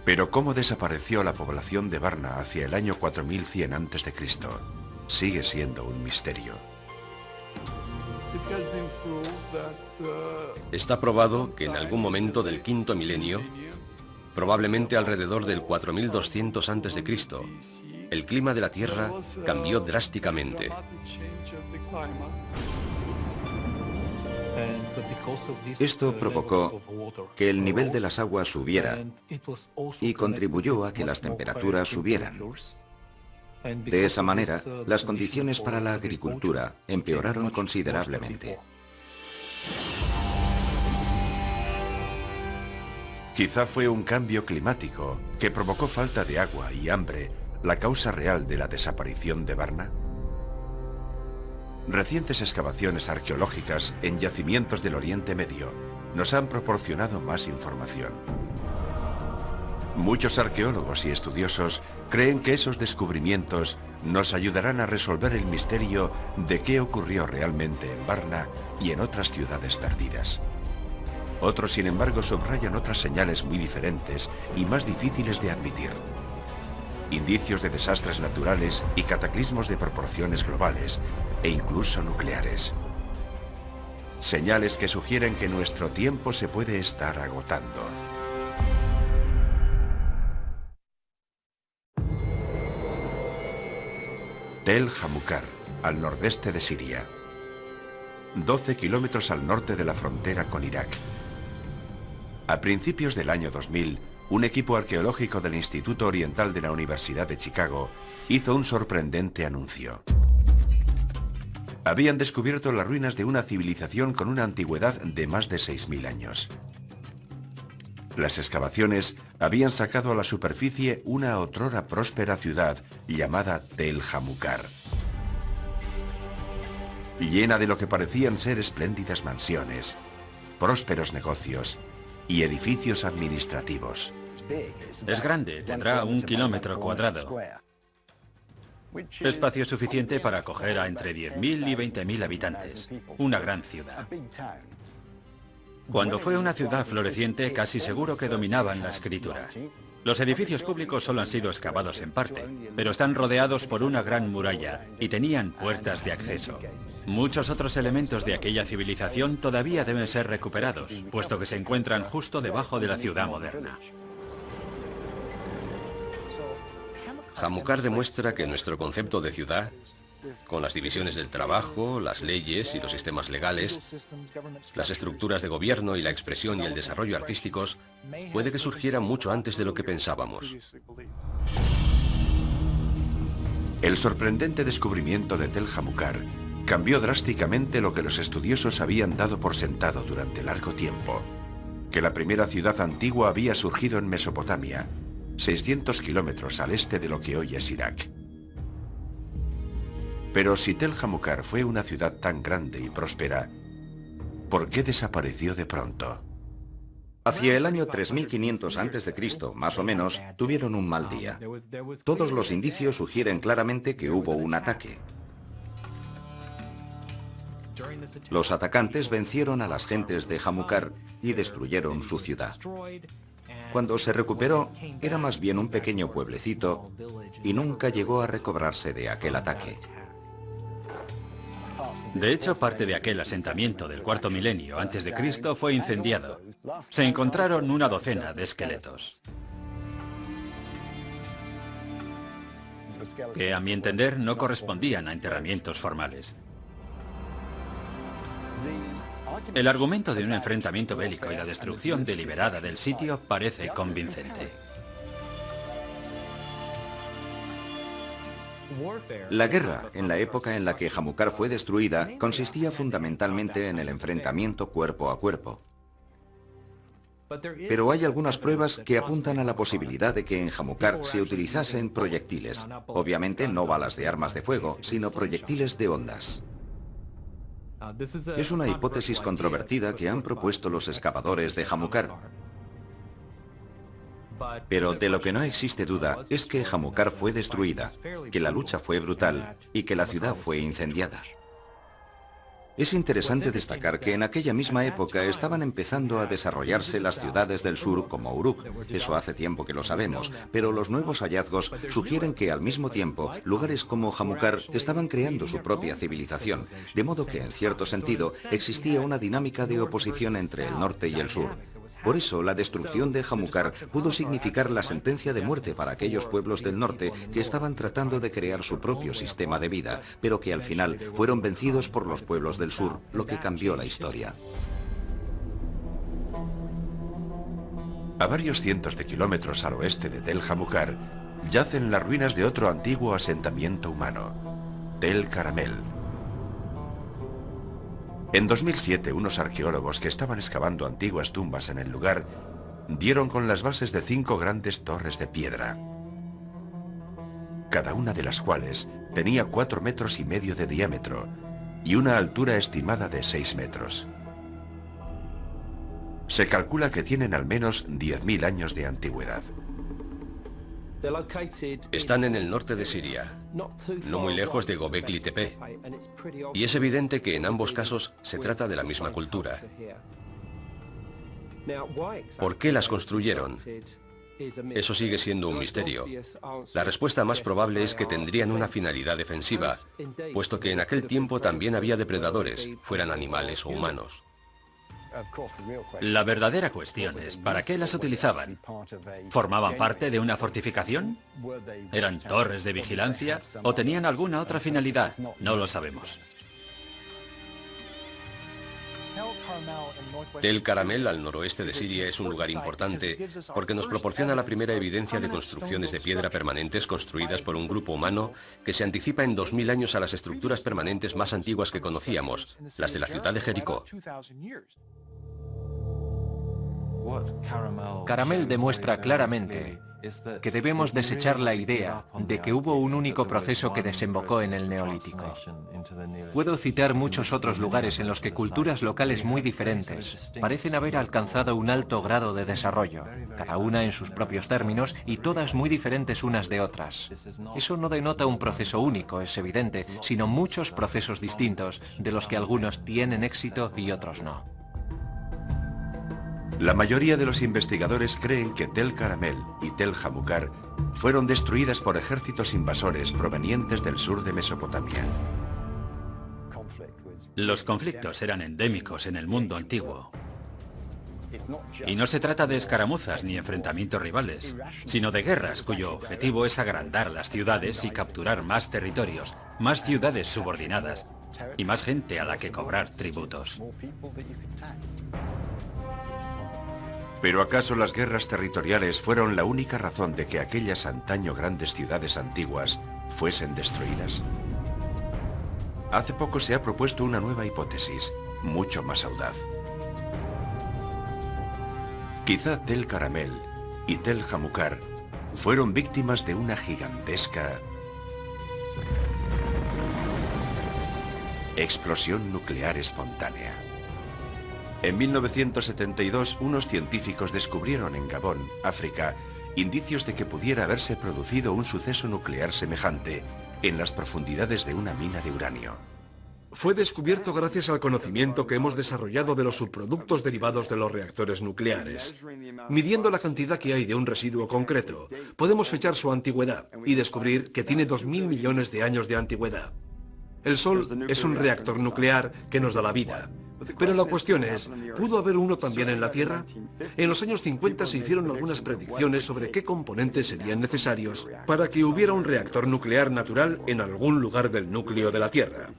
Pero ¿cómo desapareció la población de Varna hacia el año 4100 a.C.? Sigue siendo un misterio. Está probado que en algún momento del quinto milenio, probablemente alrededor del 4200 a.C., el clima de la Tierra cambió drásticamente. Esto provocó que el nivel de las aguas subiera y contribuyó a que las temperaturas subieran. De esa manera, las condiciones para la agricultura empeoraron considerablemente. Quizá fue un cambio climático que provocó falta de agua y hambre la causa real de la desaparición de Varna. Recientes excavaciones arqueológicas en yacimientos del Oriente Medio nos han proporcionado más información. Muchos arqueólogos y estudiosos creen que esos descubrimientos nos ayudarán a resolver el misterio de qué ocurrió realmente en Varna y en otras ciudades perdidas. Otros, sin embargo, subrayan otras señales muy diferentes y más difíciles de admitir. Indicios de desastres naturales y cataclismos de proporciones globales e incluso nucleares. Señales que sugieren que nuestro tiempo se puede estar agotando. Tel Hamukar, al nordeste de Siria. 12 kilómetros al norte de la frontera con Irak. A principios del año 2000, un equipo arqueológico del Instituto Oriental de la Universidad de Chicago hizo un sorprendente anuncio. Habían descubierto las ruinas de una civilización con una antigüedad de más de 6.000 años. Las excavaciones habían sacado a la superficie una otrora próspera ciudad llamada Tel Hamukar, llena de lo que parecían ser espléndidas mansiones, prósperos negocios y edificios administrativos. Es grande, tendrá 1 kilómetro cuadrado. Espacio suficiente para acoger a entre 10.000 y 20.000 habitantes. Una gran ciudad. Cuando fue una ciudad floreciente, casi seguro que dominaban la escritura. Los edificios públicos solo han sido excavados en parte, pero están rodeados por una gran muralla y tenían puertas de acceso. Muchos otros elementos de aquella civilización todavía deben ser recuperados, puesto que se encuentran justo debajo de la ciudad moderna. Hamukar demuestra que nuestro concepto de ciudad, con las divisiones del trabajo, las leyes y los sistemas legales, las estructuras de gobierno y la expresión y el desarrollo artísticos, puede que surgiera mucho antes de lo que pensábamos. El sorprendente descubrimiento de Tel Hamukar cambió drásticamente lo que los estudiosos habían dado por sentado durante largo tiempo: que la primera ciudad antigua había surgido en Mesopotamia, 600 kilómetros al este de lo que hoy es Irak. Pero si Tel Hamukar fue una ciudad tan grande y próspera, ¿por qué desapareció de pronto? Hacia el año 3500 a.C., más o menos, tuvieron un mal día. Todos los indicios sugieren claramente que hubo un ataque. Los atacantes vencieron a las gentes de Hamukar y destruyeron su ciudad. Cuando se recuperó, era más bien un pequeño pueblecito y nunca llegó a recobrarse de aquel ataque. De hecho, parte de aquel asentamiento del cuarto milenio antes de Cristo fue incendiado. Se encontraron una docena de esqueletos, que a mi entender no correspondían a enterramientos formales. El argumento de un enfrentamiento bélico y la destrucción deliberada del sitio parece convincente. La guerra, en la época en la que Hamukar fue destruida, consistía fundamentalmente en el enfrentamiento cuerpo a cuerpo. Pero hay algunas pruebas que apuntan a la posibilidad de que en Hamukar se utilizasen proyectiles. Obviamente no balas de armas de fuego, sino proyectiles de ondas. Es una hipótesis controvertida que han propuesto los excavadores de Hamukar. Pero de lo que no existe duda es que Hamukar fue destruida, que la lucha fue brutal y que la ciudad fue incendiada. Es interesante destacar que en aquella misma época estaban empezando a desarrollarse las ciudades del sur como Uruk. Eso hace tiempo que lo sabemos, pero los nuevos hallazgos sugieren que al mismo tiempo lugares como Hamukar estaban creando su propia civilización, de modo que en cierto sentido existía una dinámica de oposición entre el norte y el sur. Por eso, la destrucción de Hamukar pudo significar la sentencia de muerte para aquellos pueblos del norte que estaban tratando de crear su propio sistema de vida, pero que al final fueron vencidos por los pueblos del sur, lo que cambió la historia. A varios cientos de kilómetros al oeste de Tel Hamukar yacen las ruinas de otro antiguo asentamiento humano, Tel Caramel. En 2007, unos arqueólogos que estaban excavando antiguas tumbas en el lugar dieron con las bases de 5 grandes torres de piedra, cada una de las cuales tenía 4,5 metros de diámetro y una altura estimada de 6 metros. Se calcula que tienen al menos 10.000 años de antigüedad. Están en el norte de Siria, no muy lejos de Göbekli Tepe, y es evidente que en ambos casos se trata de la misma cultura. ¿Por qué las construyeron? Eso sigue siendo un misterio. La respuesta más probable es que tendrían una finalidad defensiva, puesto que en aquel tiempo también había depredadores, fueran animales o humanos. La verdadera cuestión es, ¿para qué las utilizaban? ¿Formaban parte de una fortificación? ¿Eran torres de vigilancia? ¿O tenían alguna otra finalidad? No lo sabemos. Tel Caramel, al noroeste de Siria, es un lugar importante porque nos proporciona la primera evidencia de construcciones de piedra permanentes construidas por un grupo humano que se anticipa en 2000 años a las estructuras permanentes más antiguas que conocíamos, las de la ciudad de Jericó. Caramel demuestra claramente que debemos desechar la idea de que hubo un único proceso que desembocó en el Neolítico. Puedo citar muchos otros lugares en los que culturas locales muy diferentes parecen haber alcanzado un alto grado de desarrollo, cada una en sus propios términos y todas muy diferentes unas de otras. Eso no denota un proceso único, es evidente, sino muchos procesos distintos, de los que algunos tienen éxito y otros no. La mayoría de los investigadores creen que Tel Caramel y Tel Jamukar fueron destruidas por ejércitos invasores provenientes del sur de Mesopotamia. Los conflictos eran endémicos en el mundo antiguo. Y no se trata de escaramuzas ni enfrentamientos rivales, sino de guerras cuyo objetivo es agrandar las ciudades y capturar más territorios, más ciudades subordinadas y más gente a la que cobrar tributos. ¿Pero acaso las guerras territoriales fueron la única razón de que aquellas antaño grandes ciudades antiguas fuesen destruidas? Hace poco se ha propuesto una nueva hipótesis, mucho más audaz. Quizá Tel Caramel y Tel Jamukar fueron víctimas de una gigantesca explosión nuclear espontánea. En 1972, unos científicos descubrieron en Gabón, África, indicios de que pudiera haberse producido un suceso nuclear semejante en las profundidades de una mina de uranio. Fue descubierto gracias al conocimiento que hemos desarrollado de los subproductos derivados de los reactores nucleares. Midiendo la cantidad que hay de un residuo concreto, podemos fechar su antigüedad y descubrir que tiene 2000 millones de años de antigüedad. El Sol es un reactor nuclear que nos da la vida. Pero la cuestión es, ¿pudo haber uno también en la Tierra? En los años 50 se hicieron algunas predicciones sobre qué componentes serían necesarios para que hubiera un reactor nuclear natural en algún lugar del núcleo de la Tierra.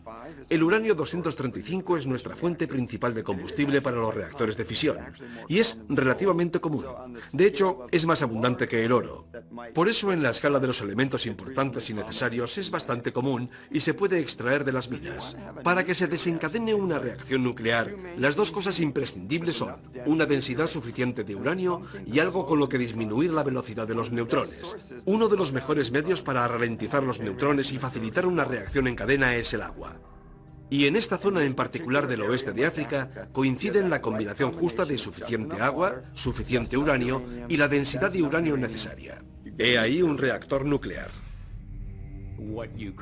El uranio 235 es nuestra fuente principal de combustible para los reactores de fisión, y es relativamente común. De hecho, es más abundante que el oro. Por eso, en la escala de los elementos importantes y necesarios es bastante común y se puede extraer de las minas. Para que se desencadene una reacción nuclear, las dos cosas imprescindibles son una densidad suficiente de uranio y algo con lo que disminuir la velocidad de los neutrones. Uno de los mejores medios para ralentizar los neutrones y facilitar una reacción en cadena es el agua. Y en esta zona en particular del oeste de África coinciden la combinación justa de suficiente agua, suficiente uranio y la densidad de uranio necesaria. He ahí un reactor nuclear.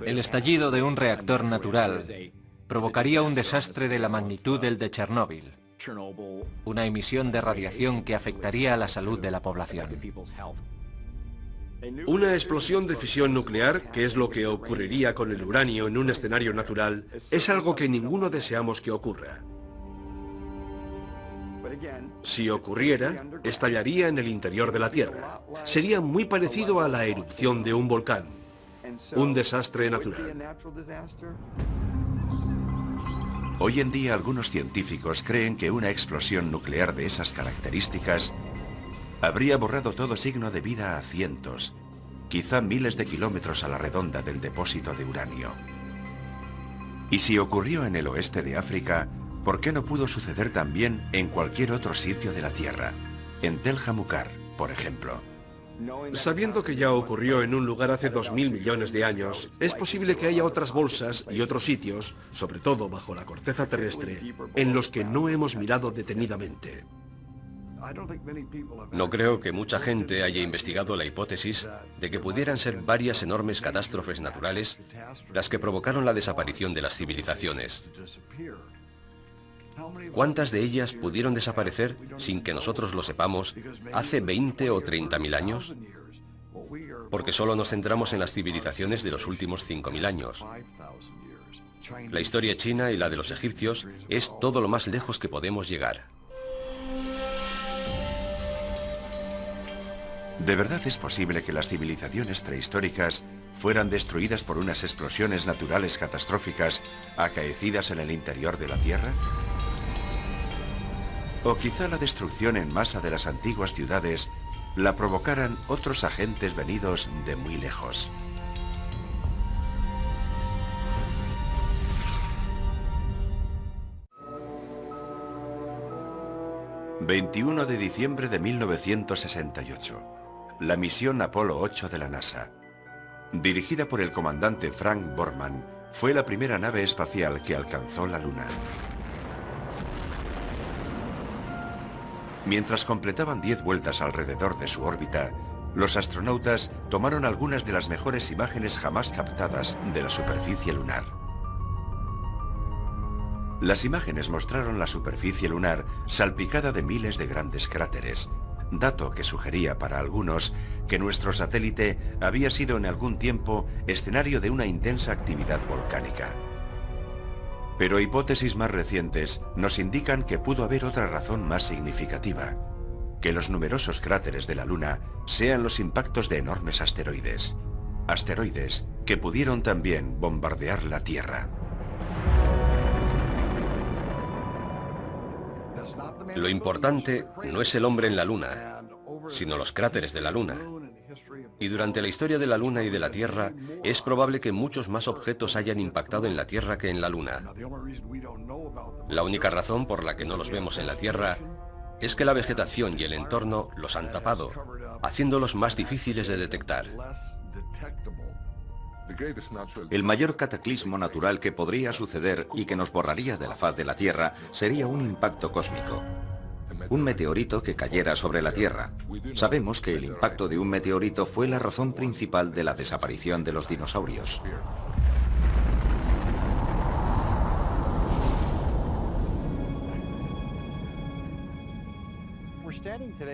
El estallido de un reactor natural provocaría un desastre de la magnitud del de Chernóbil, una emisión de radiación que afectaría a la salud de la población. Una explosión de fisión nuclear, que es lo que ocurriría con el uranio en un escenario natural, es algo que ninguno deseamos que ocurra. Si ocurriera, estallaría en el interior de la Tierra. Sería muy parecido a la erupción de un volcán. Un desastre natural. Hoy en día algunos científicos creen que una explosión nuclear de esas características habría borrado todo signo de vida a cientos, quizá miles de kilómetros a la redonda del depósito de uranio. Y si ocurrió en el oeste de África, ¿por qué no pudo suceder también en cualquier otro sitio de la Tierra? En Tel Jamukar, por ejemplo. Sabiendo que ya ocurrió en un lugar hace 2000 millones de años, es posible que haya otras bolsas y otros sitios, sobre todo bajo la corteza terrestre, en los que no hemos mirado detenidamente. No creo que mucha gente haya investigado la hipótesis de que pudieran ser varias enormes catástrofes naturales las que provocaron la desaparición de las civilizaciones. ¿Cuántas de ellas pudieron desaparecer sin que nosotros lo sepamos hace 20 o 30.000 años? Porque solo nos centramos en las civilizaciones de los últimos 5.000 años. La historia china y la de los egipcios es todo lo más lejos que podemos llegar. ¿De verdad es posible que las civilizaciones prehistóricas fueran destruidas por unas explosiones naturales catastróficas acaecidas en el interior de la Tierra? ¿O quizá la destrucción en masa de las antiguas ciudades la provocaran otros agentes venidos de muy lejos? ...21 de diciembre de 1968... la misión Apolo 8 de la NASA. Dirigida por el comandante Frank Borman, fue la primera nave espacial que alcanzó la Luna. Mientras completaban 10 vueltas alrededor de su órbita, los astronautas tomaron algunas de las mejores imágenes jamás captadas de la superficie lunar. Las imágenes mostraron la superficie lunar salpicada de miles de grandes cráteres, dato que sugería para algunos que nuestro satélite había sido en algún tiempo escenario de una intensa actividad volcánica. Pero hipótesis más recientes nos indican que pudo haber otra razón más significativa, que los numerosos cráteres de la Luna sean los impactos de enormes asteroides. Asteroides que pudieron también bombardear la Tierra. Lo importante no es el hombre en la Luna, sino los cráteres de la Luna. Y durante la historia de la Luna y de la Tierra, es probable que muchos más objetos hayan impactado en la Tierra que en la Luna. La única razón por la que no los vemos en la Tierra es que la vegetación y el entorno los han tapado, haciéndolos más difíciles de detectar. El mayor cataclismo natural que podría suceder y que nos borraría de la faz de la Tierra sería un impacto cósmico. Un meteorito que cayera sobre la Tierra. Sabemos que el impacto de un meteorito fue la razón principal de la desaparición de los dinosaurios.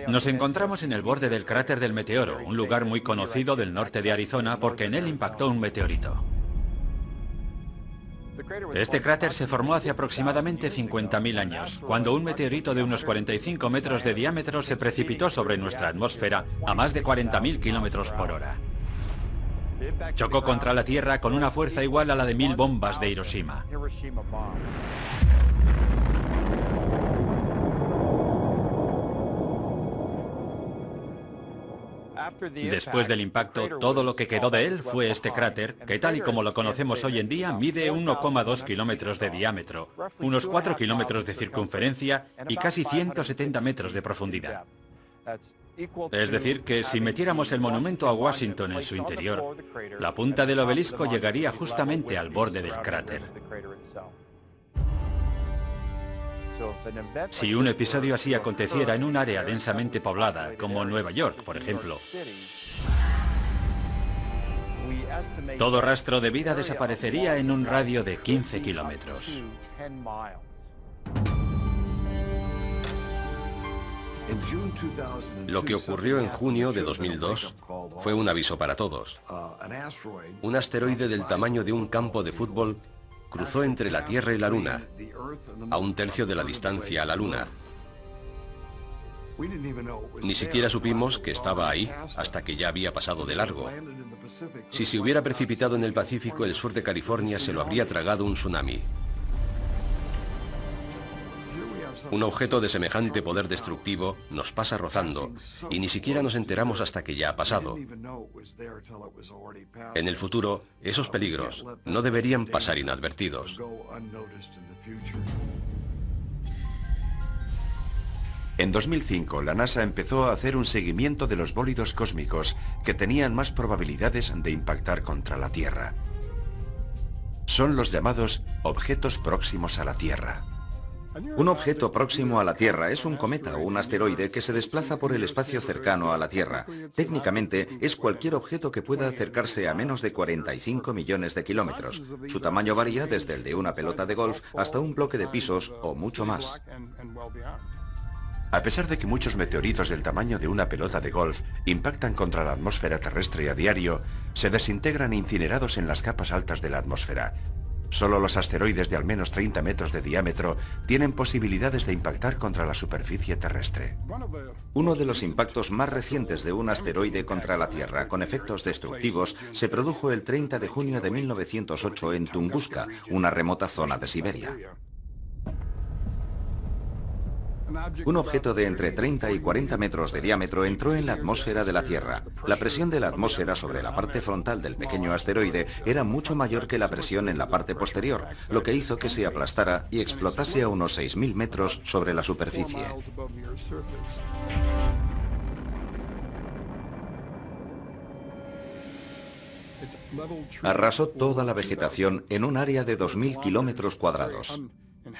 Nos encontramos en el borde del cráter del meteoro, un lugar muy conocido del norte de Arizona porque en él impactó un meteorito. Este cráter se formó hace aproximadamente 50.000 años, cuando un meteorito de unos 45 metros de diámetro se precipitó sobre nuestra atmósfera a más de 40.000 kilómetros por hora. Chocó contra la Tierra con una fuerza igual a la de 1000 bombas de Hiroshima. Después del impacto, todo lo que quedó de él fue este cráter, que tal y como lo conocemos hoy en día, mide 1,2 kilómetros de diámetro, unos 4 kilómetros de circunferencia y casi 170 metros de profundidad. Es decir, que si metiéramos el monumento a Washington en su interior, la punta del obelisco llegaría justamente al borde del cráter. Si un episodio así aconteciera en un área densamente poblada, como Nueva York, por ejemplo, todo rastro de vida desaparecería en un radio de 15 kilómetros. Lo que ocurrió en junio de 2002 fue un aviso para todos. Un asteroide del tamaño de un campo de fútbol cruzó entre la Tierra y la Luna, a 1/3 de la distancia a la Luna. Ni siquiera supimos que estaba ahí hasta que ya había pasado de largo. Si se hubiera precipitado en el Pacífico, el sur de California se lo habría tragado un tsunami. Un objeto de semejante poder destructivo nos pasa rozando y ni siquiera nos enteramos hasta que ya ha pasado. En el futuro, esos peligros no deberían pasar inadvertidos. En 2005, la NASA empezó a hacer un seguimiento de los bólidos cósmicos que tenían más probabilidades de impactar contra la Tierra. Son los llamados objetos próximos a la Tierra. Un objeto próximo a la Tierra es un cometa o un asteroide que se desplaza por el espacio cercano a la Tierra. Técnicamente, es cualquier objeto que pueda acercarse a menos de 45 millones de kilómetros. Su tamaño varía desde el de una pelota de golf hasta un bloque de pisos o mucho más. A pesar de que muchos meteoritos del tamaño de una pelota de golf impactan contra la atmósfera terrestre a diario, se desintegran incinerados en las capas altas de la atmósfera. Solo los asteroides de al menos 30 metros de diámetro tienen posibilidades de impactar contra la superficie terrestre. Uno de los impactos más recientes de un asteroide contra la Tierra con efectos destructivos se produjo el 30 de junio de 1908 en Tunguska, una remota zona de Siberia. Un objeto de entre 30 y 40 metros de diámetro entró en la atmósfera de la Tierra. La presión de la atmósfera sobre la parte frontal del pequeño asteroide era mucho mayor que la presión en la parte posterior, lo que hizo que se aplastara y explotase a unos 6.000 metros sobre la superficie. Arrasó toda la vegetación en un área de 2.000 kilómetros cuadrados.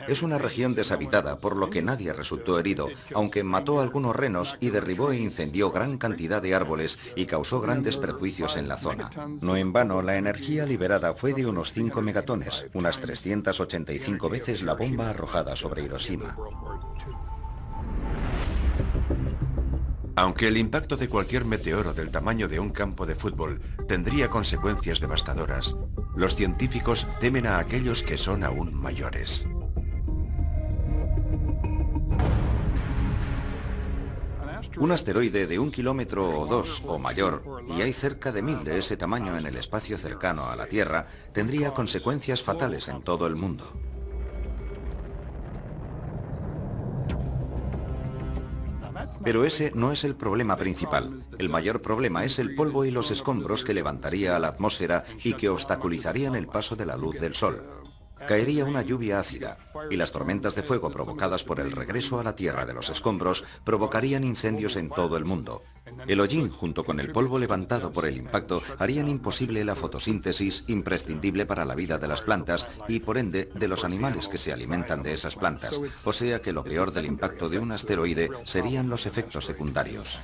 Es una región deshabitada, por lo que nadie resultó herido, aunque mató a algunos renos y derribó e incendió gran cantidad de árboles y causó grandes perjuicios en la zona. No en vano, la energía liberada fue de unos 5 megatones, unas 385 veces la bomba arrojada sobre Hiroshima. Aunque el impacto de cualquier meteoro del tamaño de un campo de fútbol tendría consecuencias devastadoras, los científicos temen a aquellos que son aún mayores. Un asteroide de 1 kilómetro o 2 o mayor, y hay cerca de 1000 de ese tamaño en el espacio cercano a la Tierra, tendría consecuencias fatales en todo el mundo. Pero ese no es el problema principal. El mayor problema es el polvo y los escombros que levantaría a la atmósfera y que obstaculizarían el paso de la luz del Sol. Caería una lluvia ácida, y las tormentas de fuego provocadas por el regreso a la Tierra de los escombros provocarían incendios en todo el mundo. El hollín, junto con el polvo levantado por el impacto, harían imposible la fotosíntesis, imprescindible para la vida de las plantas y, por ende, de los animales que se alimentan de esas plantas. O sea que lo peor del impacto de un asteroide serían los efectos secundarios.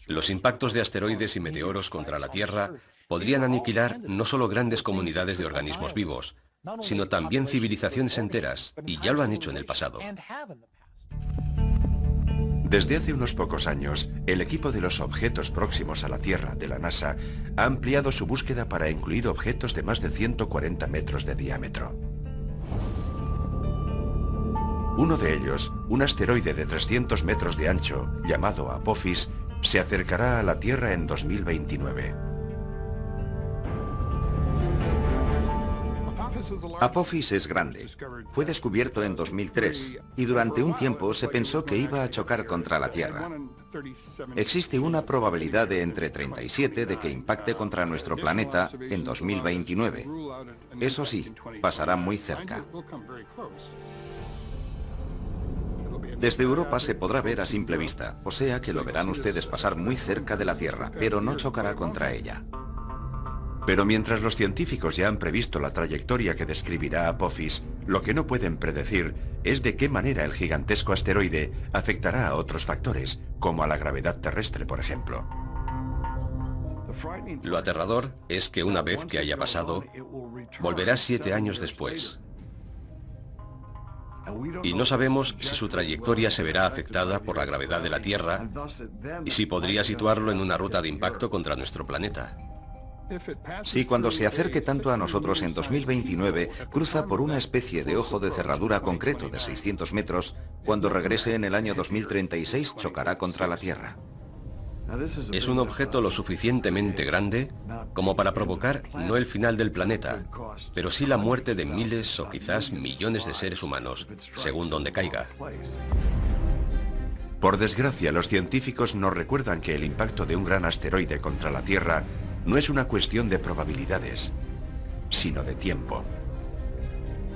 Los impactos de asteroides y meteoros contra la Tierra podrían aniquilar no solo grandes comunidades de organismos vivos, sino también civilizaciones enteras, y ya lo han hecho en el pasado. Desde hace unos pocos años, el equipo de los objetos próximos a la Tierra de la NASA ha ampliado su búsqueda para incluir objetos de más de 140 metros de diámetro. Uno de ellos, un asteroide de 300 metros de ancho, llamado Apophis, se acercará a la Tierra en 2029. Apophis es grande. Fue descubierto en 2003 y durante un tiempo se pensó que iba a chocar contra la Tierra. Existe una probabilidad de entre 37 de que impacte contra nuestro planeta en 2029. Eso sí, pasará muy cerca. Desde Europa se podrá ver a simple vista, o sea que lo verán ustedes pasar muy cerca de la Tierra, pero no chocará contra ella. Pero mientras los científicos ya han previsto la trayectoria que describirá Apophis, lo que no pueden predecir es de qué manera el gigantesco asteroide afectará a otros factores, como a la gravedad terrestre, por ejemplo. Lo aterrador es que una vez que haya pasado, volverá 7 años después. Y no sabemos si su trayectoria se verá afectada por la gravedad de la Tierra y si podría situarlo en una ruta de impacto contra nuestro planeta. Si cuando se acerque tanto a nosotros en 2029, cruza por una especie de ojo de cerradura concreto de 600 metros, cuando regrese en el año 2036 chocará contra la Tierra. Es un objeto lo suficientemente grande como para provocar no el final del planeta, pero sí la muerte de miles o quizás millones de seres humanos, según donde caiga. Por desgracia, los científicos nos recuerdan que el impacto de un gran asteroide contra la Tierra no es una cuestión de probabilidades, sino de tiempo.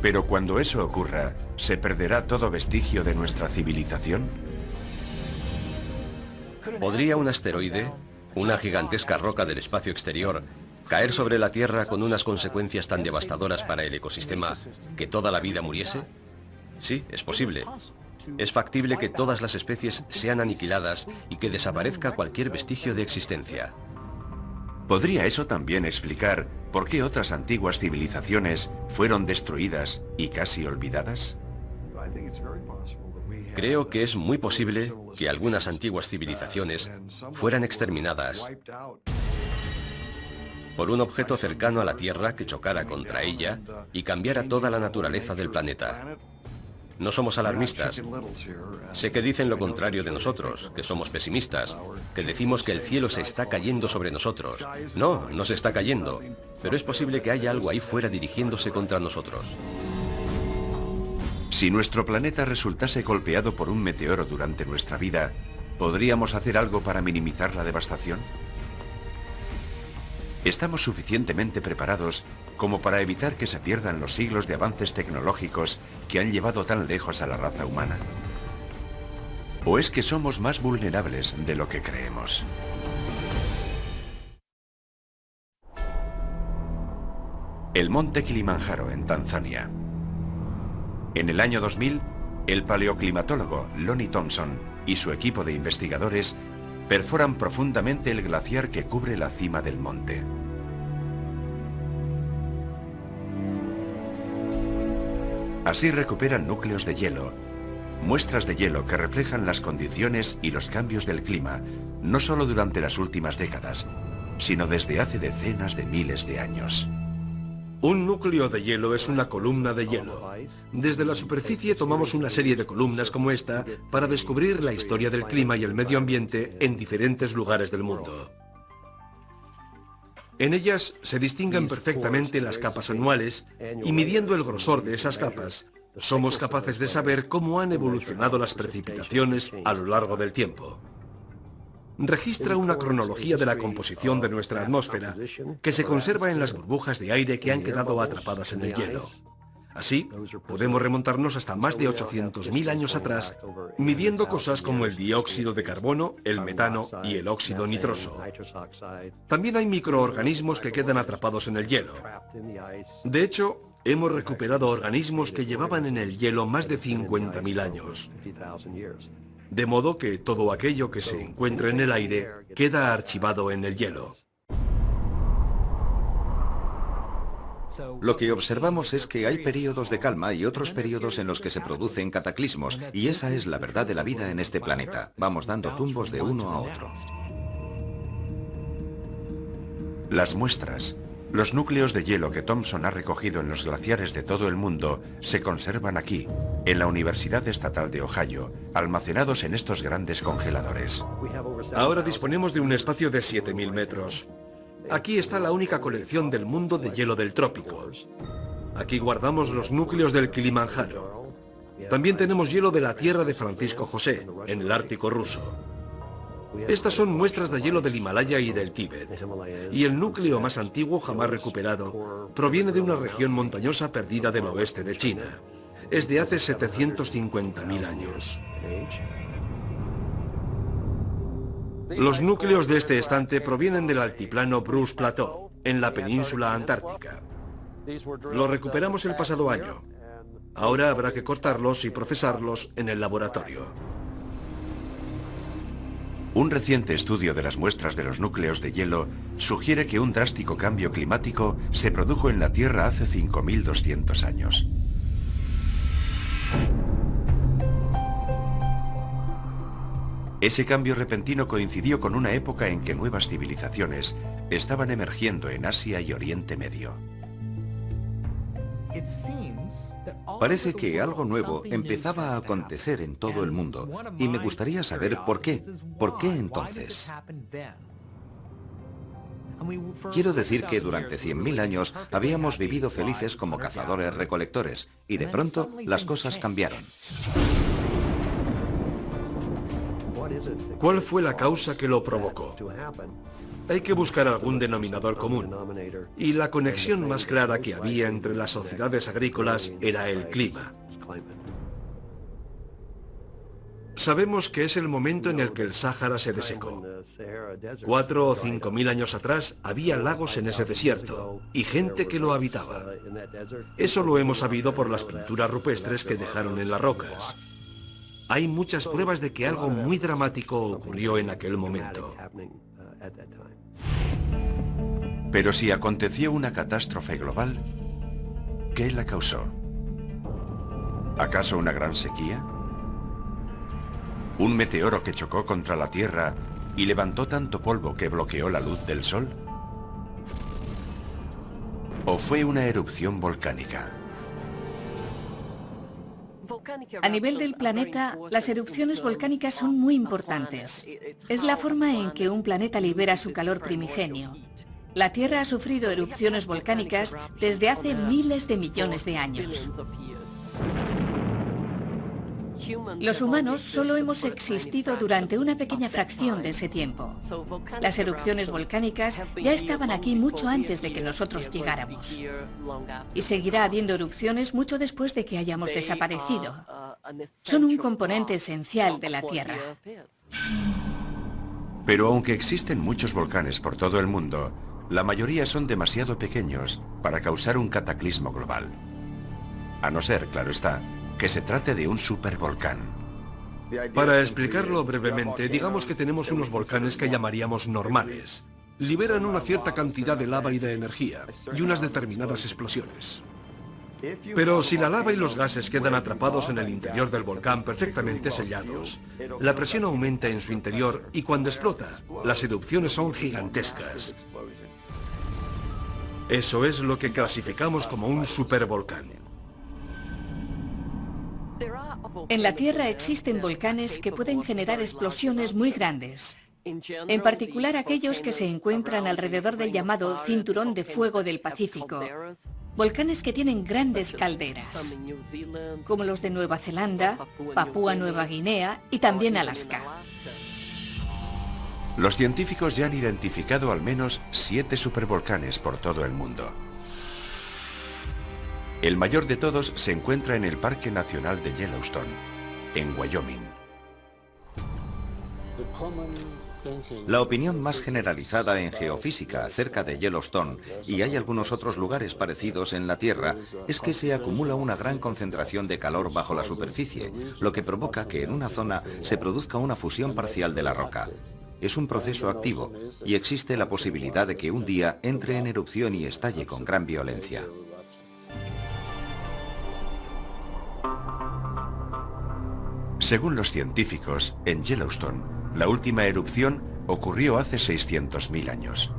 Pero cuando eso ocurra, ¿se perderá todo vestigio de nuestra civilización? ¿Podría un asteroide, una gigantesca roca del espacio exterior, ¿Caer sobre la Tierra con unas consecuencias tan devastadoras para el ecosistema que toda la vida muriese? Sí, es posible. Es factible que todas las especies sean aniquiladas y que desaparezca cualquier vestigio de existencia. ¿Podría eso también explicar por qué otras antiguas civilizaciones fueron destruidas y casi olvidadas? Creo que es muy posible que algunas antiguas civilizaciones fueran exterminadas por un objeto cercano a la Tierra que chocara contra ella y cambiara toda la naturaleza del planeta. No somos alarmistas. Sé que dicen lo contrario de nosotros, que somos pesimistas, que decimos que el cielo se está cayendo sobre nosotros. No, no se está cayendo, pero es posible que haya algo ahí fuera dirigiéndose contra nosotros. Si nuestro planeta resultase golpeado por un meteoro durante nuestra vida, ¿podríamos hacer algo para minimizar la devastación? ¿Estamos suficientemente preparados como para evitar que se pierdan los siglos de avances tecnológicos que han llevado tan lejos a la raza humana? ¿O es que somos más vulnerables de lo que creemos? El monte Kilimanjaro, en Tanzania. En el año 2000, el paleoclimatólogo Lonnie Thompson y su equipo de investigadores perforan profundamente el glaciar que cubre la cima del monte. Así recuperan núcleos de hielo, muestras de hielo que reflejan las condiciones y los cambios del clima, no solo durante las últimas décadas, sino desde hace decenas de miles de años. Un núcleo de hielo es una columna de hielo. Desde la superficie tomamos una serie de columnas como esta para descubrir la historia del clima y el medio ambiente en diferentes lugares del mundo. En ellas se distinguen perfectamente las capas anuales y midiendo el grosor de esas capas, somos capaces de saber cómo han evolucionado las precipitaciones a lo largo del tiempo. Registra una cronología de la composición de nuestra atmósfera que se conserva en las burbujas de aire que han quedado atrapadas en el hielo. Así, podemos remontarnos hasta más de 800.000 años atrás, midiendo cosas como el dióxido de carbono, el metano y el óxido nitroso. También hay microorganismos que quedan atrapados en el hielo. De hecho, hemos recuperado organismos que llevaban en el hielo más de 50.000 años. De modo que todo aquello que se encuentra en el aire queda archivado en el hielo. Lo que observamos es que hay periodos de calma y otros periodos en los que se producen cataclismos, y esa es la verdad de la vida en este planeta. Vamos dando tumbos de uno a otro. Las muestras, los núcleos de hielo que Thompson ha recogido en los glaciares de todo el mundo, se conservan aquí, en la Universidad Estatal de Ohio, almacenados en estos grandes congeladores. Ahora disponemos de un espacio de 7.000 metros. Aquí está la única colección del mundo de hielo del trópico. Aquí guardamos los núcleos del Kilimanjaro. También tenemos hielo de la tierra de Francisco José, en el Ártico ruso. Estas son muestras de hielo del Himalaya y del Tíbet. Y el núcleo más antiguo jamás recuperado proviene de una región montañosa perdida del oeste de China. Es de hace 750.000 años. Los núcleos de este estante provienen del altiplano Bruce Plateau, en la península antártica. Los recuperamos el pasado año. Ahora habrá que cortarlos y procesarlos en el laboratorio. Un reciente estudio de las muestras de los núcleos de hielo sugiere que un drástico cambio climático se produjo en la Tierra hace 5.200 años. Ese cambio repentino coincidió con una época en que nuevas civilizaciones estaban emergiendo en Asia y Oriente Medio. Parece que algo nuevo empezaba a acontecer en todo el mundo, y me gustaría saber por qué. ¿Por qué entonces? Quiero decir que durante 100.000 años habíamos vivido felices como cazadores-recolectores, y de pronto las cosas cambiaron. ¿Cuál fue la causa que lo provocó? Hay que buscar algún denominador común, y la conexión más clara que había entre las sociedades agrícolas era el clima. Sabemos que es el momento en el que el Sáhara se desecó. 4 o 5 mil años atrás había lagos en ese desierto y gente que lo habitaba. Eso lo hemos sabido por las pinturas rupestres que dejaron en las rocas. Hay muchas pruebas de que algo muy dramático ocurrió en aquel momento. Pero si aconteció una catástrofe global, ¿qué la causó? ¿Acaso una gran sequía? ¿Un meteoro que chocó contra la Tierra y levantó tanto polvo que bloqueó la luz del Sol? ¿O fue una erupción volcánica? A nivel del planeta, las erupciones volcánicas son muy importantes. Es la forma en que un planeta libera su calor primigenio. La Tierra ha sufrido erupciones volcánicas desde hace miles de millones de años. Los humanos solo hemos existido durante una pequeña fracción de ese tiempo. Las erupciones volcánicas ya estaban aquí mucho antes de que nosotros llegáramos. Y seguirá habiendo erupciones mucho después de que hayamos desaparecido. Son un componente esencial de la Tierra. Pero aunque existen muchos volcanes por todo el mundo, la mayoría son demasiado pequeños para causar un cataclismo global. A no ser, claro está, que se trate de un supervolcán. Para explicarlo brevemente, digamos que tenemos unos volcanes que llamaríamos normales. Liberan una cierta cantidad de lava y de energía, y unas determinadas explosiones. Pero si la lava y los gases quedan atrapados en el interior del volcán perfectamente sellados, la presión aumenta en su interior y cuando explota, las erupciones son gigantescas. Eso es lo que clasificamos como un supervolcán. En la Tierra existen volcanes que pueden generar explosiones muy grandes. En particular aquellos que se encuentran alrededor del llamado Cinturón de Fuego del Pacífico. Volcanes que tienen grandes calderas, como los de Nueva Zelanda, Papúa Nueva Guinea y también Alaska. Los científicos ya han identificado al menos 7 supervolcanes por todo el mundo. El mayor de todos se encuentra en el Parque Nacional de Yellowstone, en Wyoming. La opinión más generalizada en geofísica acerca de Yellowstone, y hay algunos otros lugares parecidos en la Tierra, es que se acumula una gran concentración de calor bajo la superficie, lo que provoca que en una zona se produzca una fusión parcial de la roca. Es un proceso activo y existe la posibilidad de que un día entre en erupción y estalle con gran violencia. Según los científicos, en Yellowstone, la última erupción ocurrió hace 600.000 años.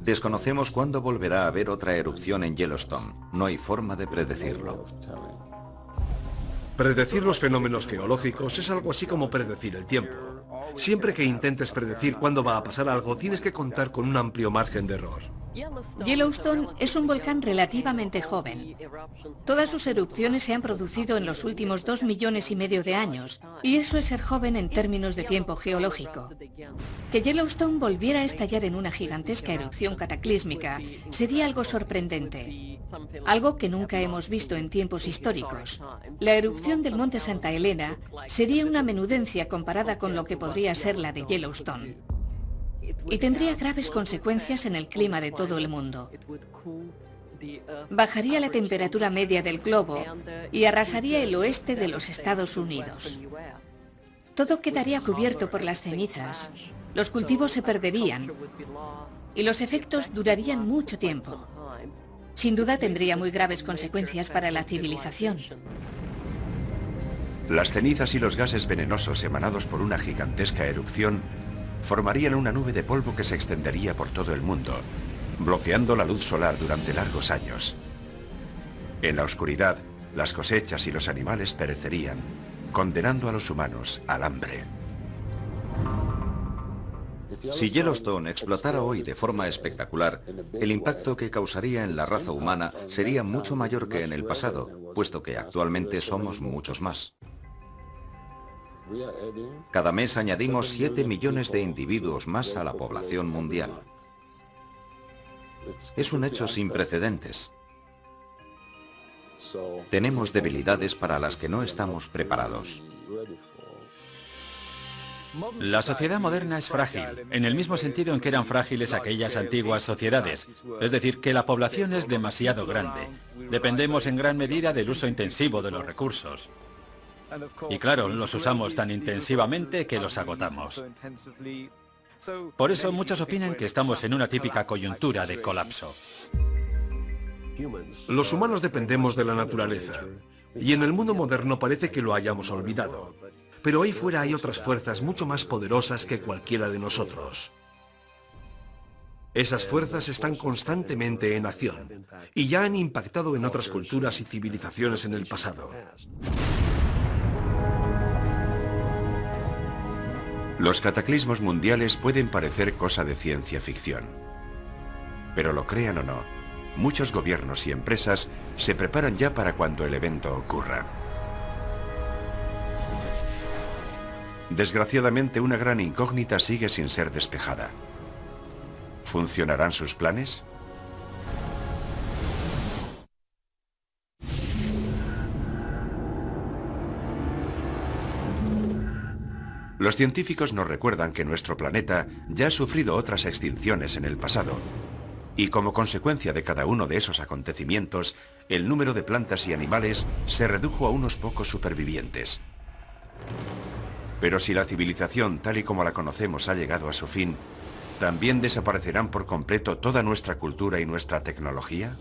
Desconocemos cuándo volverá a haber otra erupción en Yellowstone. No hay forma de predecirlo. Predecir los fenómenos geológicos es algo así como predecir el tiempo. Siempre que intentes predecir cuándo va a pasar algo, tienes que contar con un amplio margen de error. Yellowstone es un volcán relativamente joven. Todas sus erupciones se han producido en los últimos 2,5 millones de años, y eso es ser joven en términos de tiempo geológico. Que Yellowstone volviera a estallar en una gigantesca erupción cataclísmica sería algo sorprendente, algo que nunca hemos visto en tiempos históricos. La erupción del monte Santa Elena sería una menudencia comparada con lo que podría ser la de Yellowstone. Y tendría graves consecuencias en el clima de todo el mundo. Bajaría la temperatura media del globo y arrasaría el oeste de los Estados Unidos. Todo quedaría cubierto por las cenizas. Los cultivos se perderían y los efectos durarían mucho tiempo. Sin duda tendría muy graves consecuencias para la civilización. Las cenizas y los gases venenosos emanados por una gigantesca erupción formarían una nube de polvo que se extendería por todo el mundo, bloqueando la luz solar durante largos años. En la oscuridad, las cosechas y los animales perecerían, condenando a los humanos al hambre. Si Yellowstone explotara hoy de forma espectacular, el impacto que causaría en la raza humana sería mucho mayor que en el pasado, puesto que actualmente somos muchos más. Cada mes añadimos 7 millones de individuos más a la población mundial. Es un hecho sin precedentes. Tenemos debilidades para las que no estamos preparados. La sociedad moderna es frágil, en el mismo sentido en que eran frágiles aquellas antiguas sociedades. Es decir, que la población es demasiado grande. Dependemos en gran medida del uso intensivo de los recursos. Y claro, los usamos tan intensivamente que los agotamos. Por eso muchos opinan que estamos en una típica coyuntura de colapso. Los humanos dependemos de la naturaleza, y en el mundo moderno parece que lo hayamos olvidado. Pero ahí fuera hay otras fuerzas mucho más poderosas que cualquiera de nosotros. Esas fuerzas están constantemente en acción, y ya han impactado en otras culturas y civilizaciones en el pasado. Los cataclismos mundiales pueden parecer cosa de ciencia ficción. Pero lo crean o no, muchos gobiernos y empresas se preparan ya para cuando el evento ocurra. Desgraciadamente, una gran incógnita sigue sin ser despejada. ¿Funcionarán sus planes? Los científicos nos recuerdan que nuestro planeta ya ha sufrido otras extinciones en el pasado, y como consecuencia de cada uno de esos acontecimientos, el número de plantas y animales se redujo a unos pocos supervivientes. Pero si la civilización tal y como la conocemos ha llegado a su fin, ¿también desaparecerán por completo toda nuestra cultura y nuestra tecnología?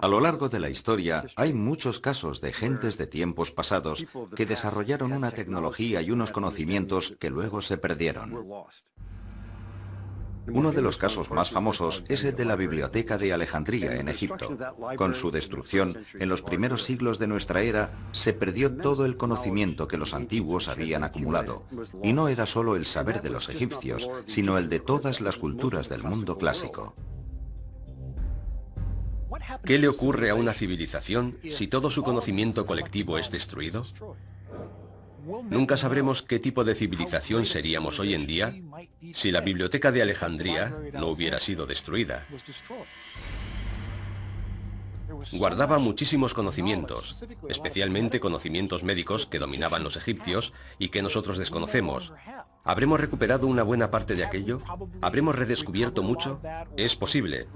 A lo largo de la historia hay muchos casos de gentes de tiempos pasados que desarrollaron una tecnología y unos conocimientos que luego se perdieron. Uno de los casos más famosos es el de la Biblioteca de Alejandría en Egipto. Con su destrucción, en los primeros siglos de nuestra era, se perdió todo el conocimiento que los antiguos habían acumulado. Y no era solo el saber de los egipcios, sino el de todas las culturas del mundo clásico. ¿Qué le ocurre a una civilización si todo su conocimiento colectivo es destruido? Nunca sabremos qué tipo de civilización seríamos hoy en día si la Biblioteca de Alejandría no hubiera sido destruida. Guardaba muchísimos conocimientos, especialmente conocimientos médicos que dominaban los egipcios y que nosotros desconocemos. ¿Habremos recuperado una buena parte de aquello? ¿Habremos redescubierto mucho? Es posible.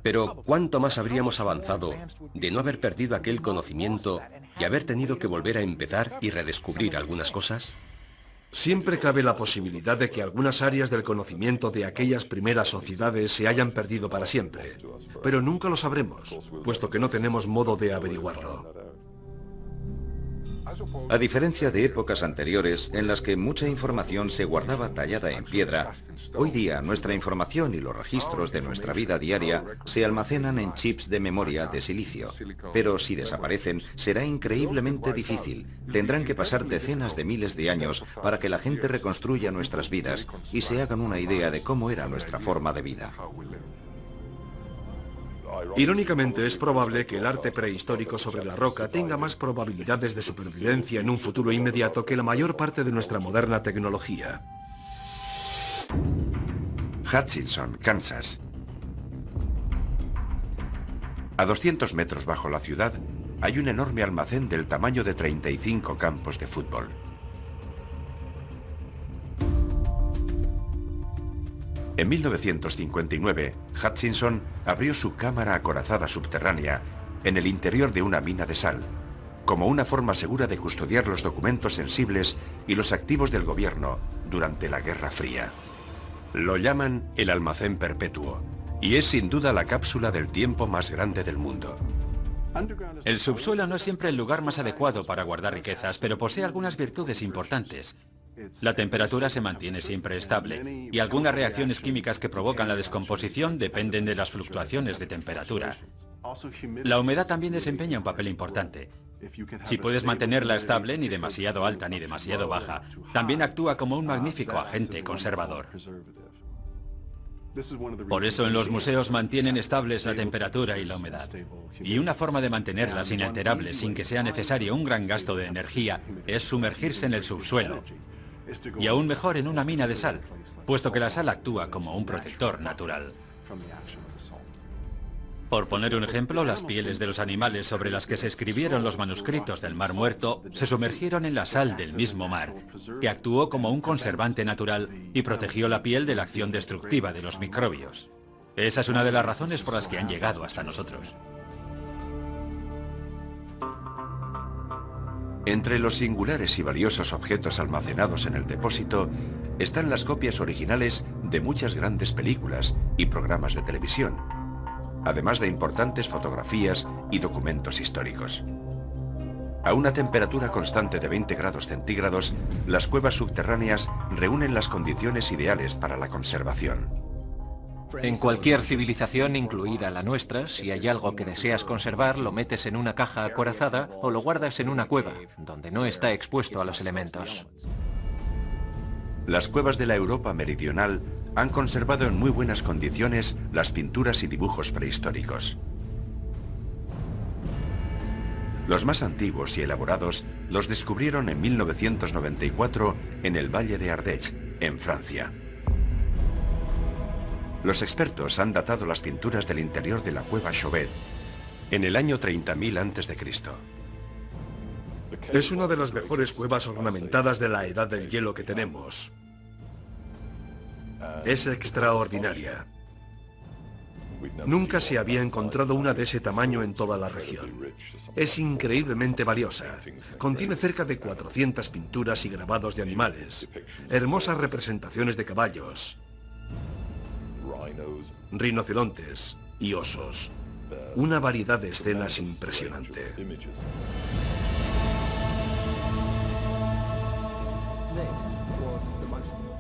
Pero ¿cuánto más habríamos avanzado de no haber perdido aquel conocimiento y haber tenido que volver a empezar y redescubrir algunas cosas? Siempre cabe la posibilidad de que algunas áreas del conocimiento de aquellas primeras sociedades se hayan perdido para siempre, pero nunca lo sabremos, puesto que no tenemos modo de averiguarlo. A diferencia de épocas anteriores en las que mucha información se guardaba tallada en piedra, hoy día nuestra información y los registros de nuestra vida diaria se almacenan en chips de memoria de silicio. Pero si desaparecen, será increíblemente difícil. Tendrán que pasar decenas de miles de años para que la gente reconstruya nuestras vidas y se hagan una idea de cómo era nuestra forma de vida. Irónicamente, es probable que el arte prehistórico sobre la roca tenga más probabilidades de supervivencia en un futuro inmediato que la mayor parte de nuestra moderna tecnología. Hutchinson, Kansas. A 200 metros bajo la ciudad hay un enorme almacén del tamaño de 35 campos de fútbol. En 1959, Hutchinson abrió su cámara acorazada subterránea en el interior de una mina de sal, como una forma segura de custodiar los documentos sensibles y los activos del gobierno durante la Guerra Fría. Lo llaman el almacén perpetuo, y es sin duda la cápsula del tiempo más grande del mundo. El subsuelo no es siempre el lugar más adecuado para guardar riquezas, pero posee algunas virtudes importantes. La temperatura se mantiene siempre estable y algunas reacciones químicas que provocan la descomposición dependen de las fluctuaciones de temperatura. La humedad también desempeña un papel importante. Si puedes mantenerla estable, ni demasiado alta ni demasiado baja, también actúa como un magnífico agente conservador. Por eso en los museos mantienen estables la temperatura y la humedad. Y una forma de mantenerlas inalterables sin que sea necesario un gran gasto de energía es sumergirse en el subsuelo. Y aún mejor en una mina de sal, puesto que la sal actúa como un protector natural. Por poner un ejemplo, las pieles de los animales sobre las que se escribieron los manuscritos del Mar Muerto se sumergieron en la sal del mismo mar, que actuó como un conservante natural y protegió la piel de la acción destructiva de los microbios. Esa es una de las razones por las que han llegado hasta nosotros. Entre los singulares y valiosos objetos almacenados en el depósito están las copias originales de muchas grandes películas y programas de televisión, además de importantes fotografías y documentos históricos. A una temperatura constante de 20 grados centígrados, las cuevas subterráneas reúnen las condiciones ideales para la conservación. En cualquier civilización, incluida la nuestra, si hay algo que deseas conservar, lo metes en una caja acorazada o lo guardas en una cueva, donde no está expuesto a los elementos. Las cuevas de la Europa meridional han conservado en muy buenas condiciones las pinturas y dibujos prehistóricos. Los más antiguos y elaborados los descubrieron en 1994 en el Valle de Ardèche, en Francia. Los expertos han datado las pinturas del interior de la cueva Chauvet en el año 30.000 a.C. Es una de las mejores cuevas ornamentadas de la edad del hielo que tenemos. Es extraordinaria. Nunca se había encontrado una de ese tamaño en toda la región. Es increíblemente valiosa. Contiene cerca de 400 pinturas y grabados de animales, hermosas representaciones de caballos, rinocerontes y osos. Una variedad de escenas impresionante.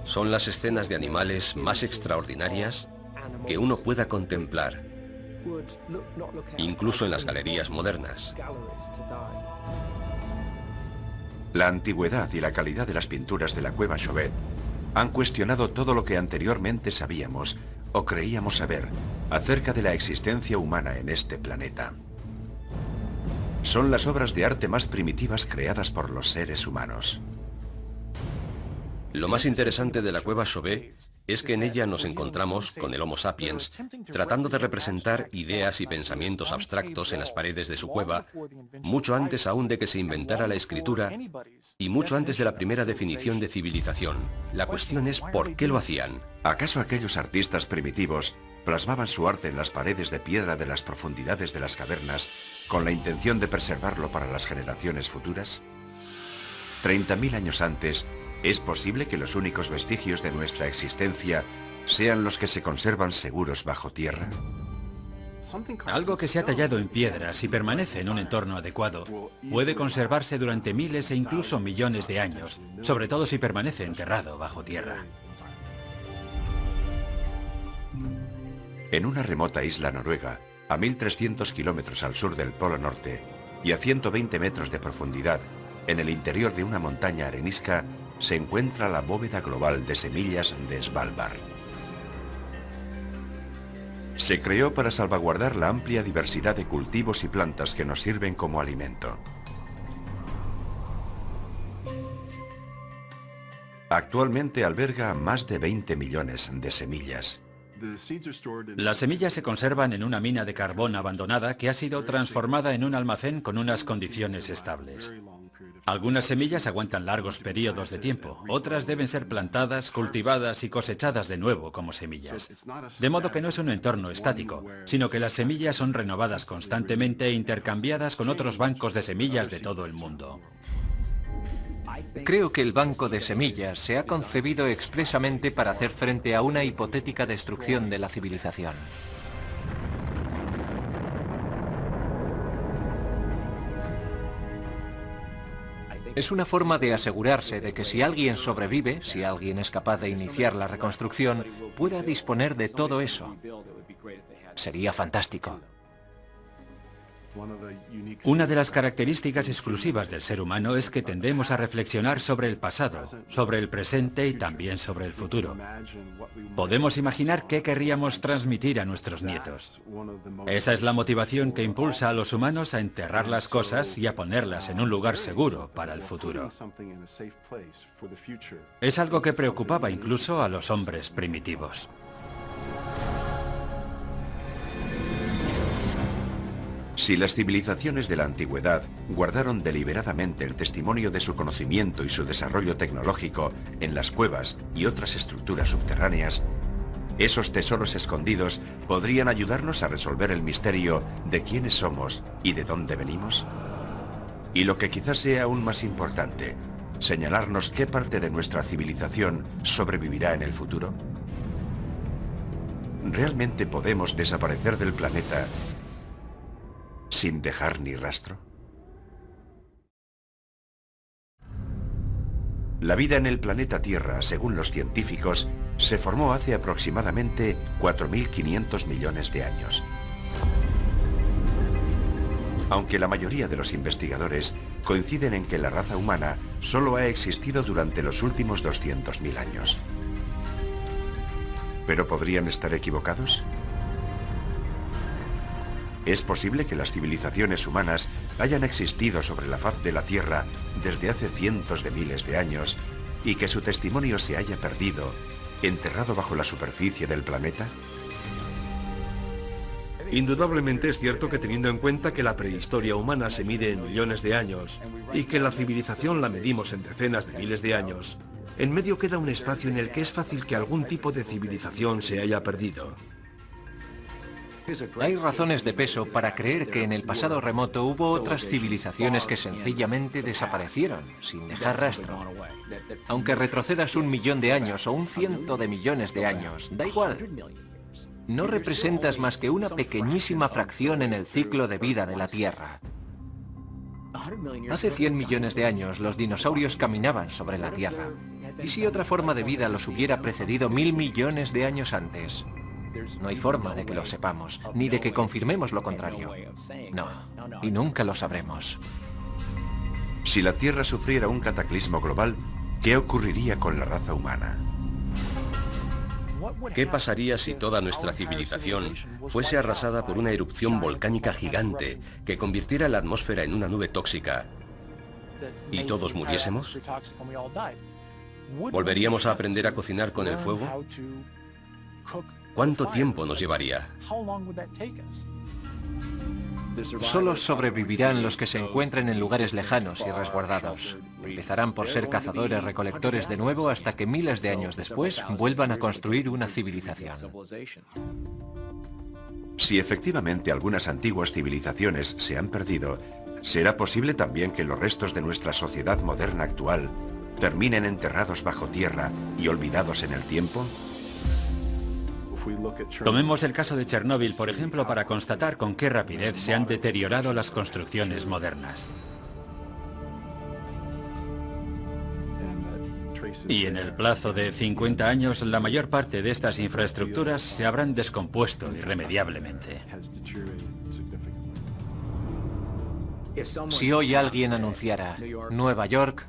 Son las escenas de animales más extraordinarias que uno pueda contemplar, incluso en las galerías modernas. La antigüedad y la calidad de las pinturas de la cueva Chauvet han cuestionado todo lo que anteriormente sabíamos o creíamos saber acerca de la existencia humana en este planeta. Son las obras de arte más primitivas creadas por los seres humanos. Lo más interesante de la cueva Chauvet es que en ella nos encontramos con el Homo sapiens, tratando de representar ideas y pensamientos abstractos en las paredes de su cueva, mucho antes aún de que se inventara la escritura y mucho antes de la primera definición de civilización. La cuestión es ¿por qué lo hacían? ¿Acaso aquellos artistas primitivos plasmaban su arte en las paredes de piedra de las profundidades de las cavernas con la intención de preservarlo para las generaciones futuras? 30.000 años antes, ¿es posible que los únicos vestigios de nuestra existencia sean los que se conservan seguros bajo tierra? Algo que se ha tallado en piedras y permanece en un entorno adecuado puede conservarse durante miles e incluso millones de años, sobre todo si permanece enterrado bajo tierra. En una remota isla noruega, a 1.300 kilómetros al sur del Polo Norte y a 120 metros de profundidad, en el interior de una montaña arenisca, se encuentra la bóveda global de semillas de Svalbard. Se creó para salvaguardar la amplia diversidad de cultivos y plantas que nos sirven como alimento. Actualmente alberga más de 20 millones de semillas. Las semillas se conservan en una mina de carbón abandonada que ha sido transformada en un almacén con unas condiciones estables. Algunas semillas aguantan largos periodos de tiempo, otras deben ser plantadas, cultivadas y cosechadas de nuevo como semillas. De modo que no es un entorno estático, sino que las semillas son renovadas constantemente e intercambiadas con otros bancos de semillas de todo el mundo. Creo que el banco de semillas se ha concebido expresamente para hacer frente a una hipotética destrucción de la civilización. Es una forma de asegurarse de que si alguien sobrevive, si alguien es capaz de iniciar la reconstrucción, pueda disponer de todo eso. Sería fantástico. Una de las características exclusivas del ser humano es que tendemos a reflexionar sobre el pasado, sobre el presente y también sobre el futuro. Podemos imaginar qué querríamos transmitir a nuestros nietos. Esa es la motivación que impulsa a los humanos a enterrar las cosas y a ponerlas en un lugar seguro para el futuro. Es algo que preocupaba incluso a los hombres primitivos. Si las civilizaciones de la antigüedad guardaron deliberadamente el testimonio de su conocimiento y su desarrollo tecnológico en las cuevas y otras estructuras subterráneas, esos tesoros escondidos podrían ayudarnos a resolver el misterio de quiénes somos y de dónde venimos. Y lo que quizás sea aún más importante, señalarnos qué parte de nuestra civilización sobrevivirá en el futuro. ¿Realmente podemos desaparecer del planeta sin dejar ni rastro? La vida en el planeta Tierra, según los científicos, se formó hace aproximadamente 4.500 millones de años. Aunque la mayoría de los investigadores coinciden en que la raza humana solo ha existido durante los últimos 200.000 años. ¿Pero podrían estar equivocados? ¿Es posible que las civilizaciones humanas hayan existido sobre la faz de la Tierra desde hace cientos de miles de años y que su testimonio se haya perdido, enterrado bajo la superficie del planeta? Indudablemente es cierto que, teniendo en cuenta que la prehistoria humana se mide en millones de años y que la civilización la medimos en decenas de miles de años, en medio queda un espacio en el que es fácil que algún tipo de civilización se haya perdido. Hay razones de peso para creer que en el pasado remoto hubo otras civilizaciones que sencillamente desaparecieron, sin dejar rastro. Aunque retrocedas 1 millón de años o 100 de millones de años, da igual. No representas más que una pequeñísima fracción en el ciclo de vida de la Tierra. Hace 100 millones de años los dinosaurios caminaban sobre la Tierra. ¿Y si otra forma de vida los hubiera precedido 1000 millones de años antes? No hay forma de que lo sepamos, ni de que confirmemos lo contrario. No, y nunca lo sabremos. Si la Tierra sufriera un cataclismo global, ¿qué ocurriría con la raza humana? ¿Qué pasaría si toda nuestra civilización fuese arrasada por una erupción volcánica gigante que convirtiera la atmósfera en una nube tóxica y todos muriésemos? ¿Volveríamos a aprender a cocinar con el fuego? ¿Cuánto tiempo nos llevaría? Solo sobrevivirán los que se encuentren en lugares lejanos y resguardados. Empezarán por ser cazadores-recolectores de nuevo hasta que miles de años después vuelvan a construir una civilización. Si efectivamente algunas antiguas civilizaciones se han perdido, ¿será posible también que los restos de nuestra sociedad moderna actual terminen enterrados bajo tierra y olvidados en el tiempo? Tomemos el caso de Chernóbil, por ejemplo, para constatar con qué rapidez se han deteriorado las construcciones modernas. Y en el plazo de 50 años, la mayor parte de estas infraestructuras se habrán descompuesto irremediablemente. Si hoy alguien anunciara, Nueva York,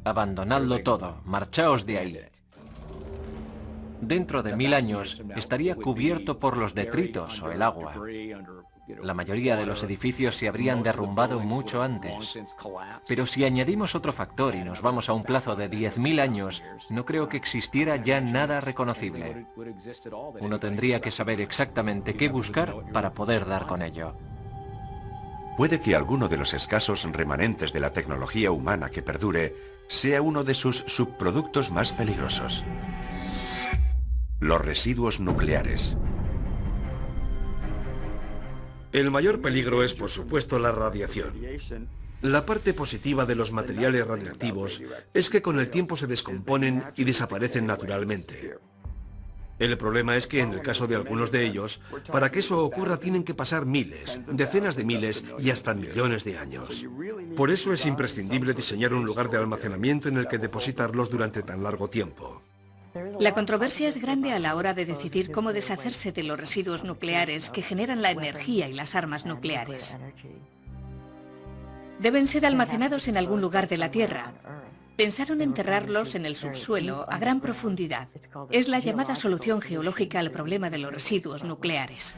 abandonadlo todo, marchaos de ahí. Dentro de 1000 años estaría cubierto por los detritos o el agua. La mayoría de los edificios se habrían derrumbado mucho antes. Pero si añadimos otro factor y nos vamos a un plazo de 10.000 años, no creo que existiera ya nada reconocible. Uno tendría que saber exactamente qué buscar para poder dar con ello. Puede que alguno de los escasos remanentes de la tecnología humana que perdure sea uno de sus subproductos más peligrosos. Los residuos nucleares. El mayor peligro es, por supuesto, la radiación. La parte positiva de los materiales radiactivos es que con el tiempo se descomponen y desaparecen naturalmente. El problema es que en el caso de algunos de ellos, para que eso ocurra tienen que pasar miles, decenas de miles y hasta millones de años. Por eso es imprescindible diseñar un lugar de almacenamiento en el que depositarlos durante tan largo tiempo. La controversia es grande a la hora de decidir cómo deshacerse de los residuos nucleares que generan la energía y las armas nucleares. Deben ser almacenados en algún lugar de la Tierra. Pensaron enterrarlos en el subsuelo a gran profundidad. Es la llamada solución geológica al problema de los residuos nucleares.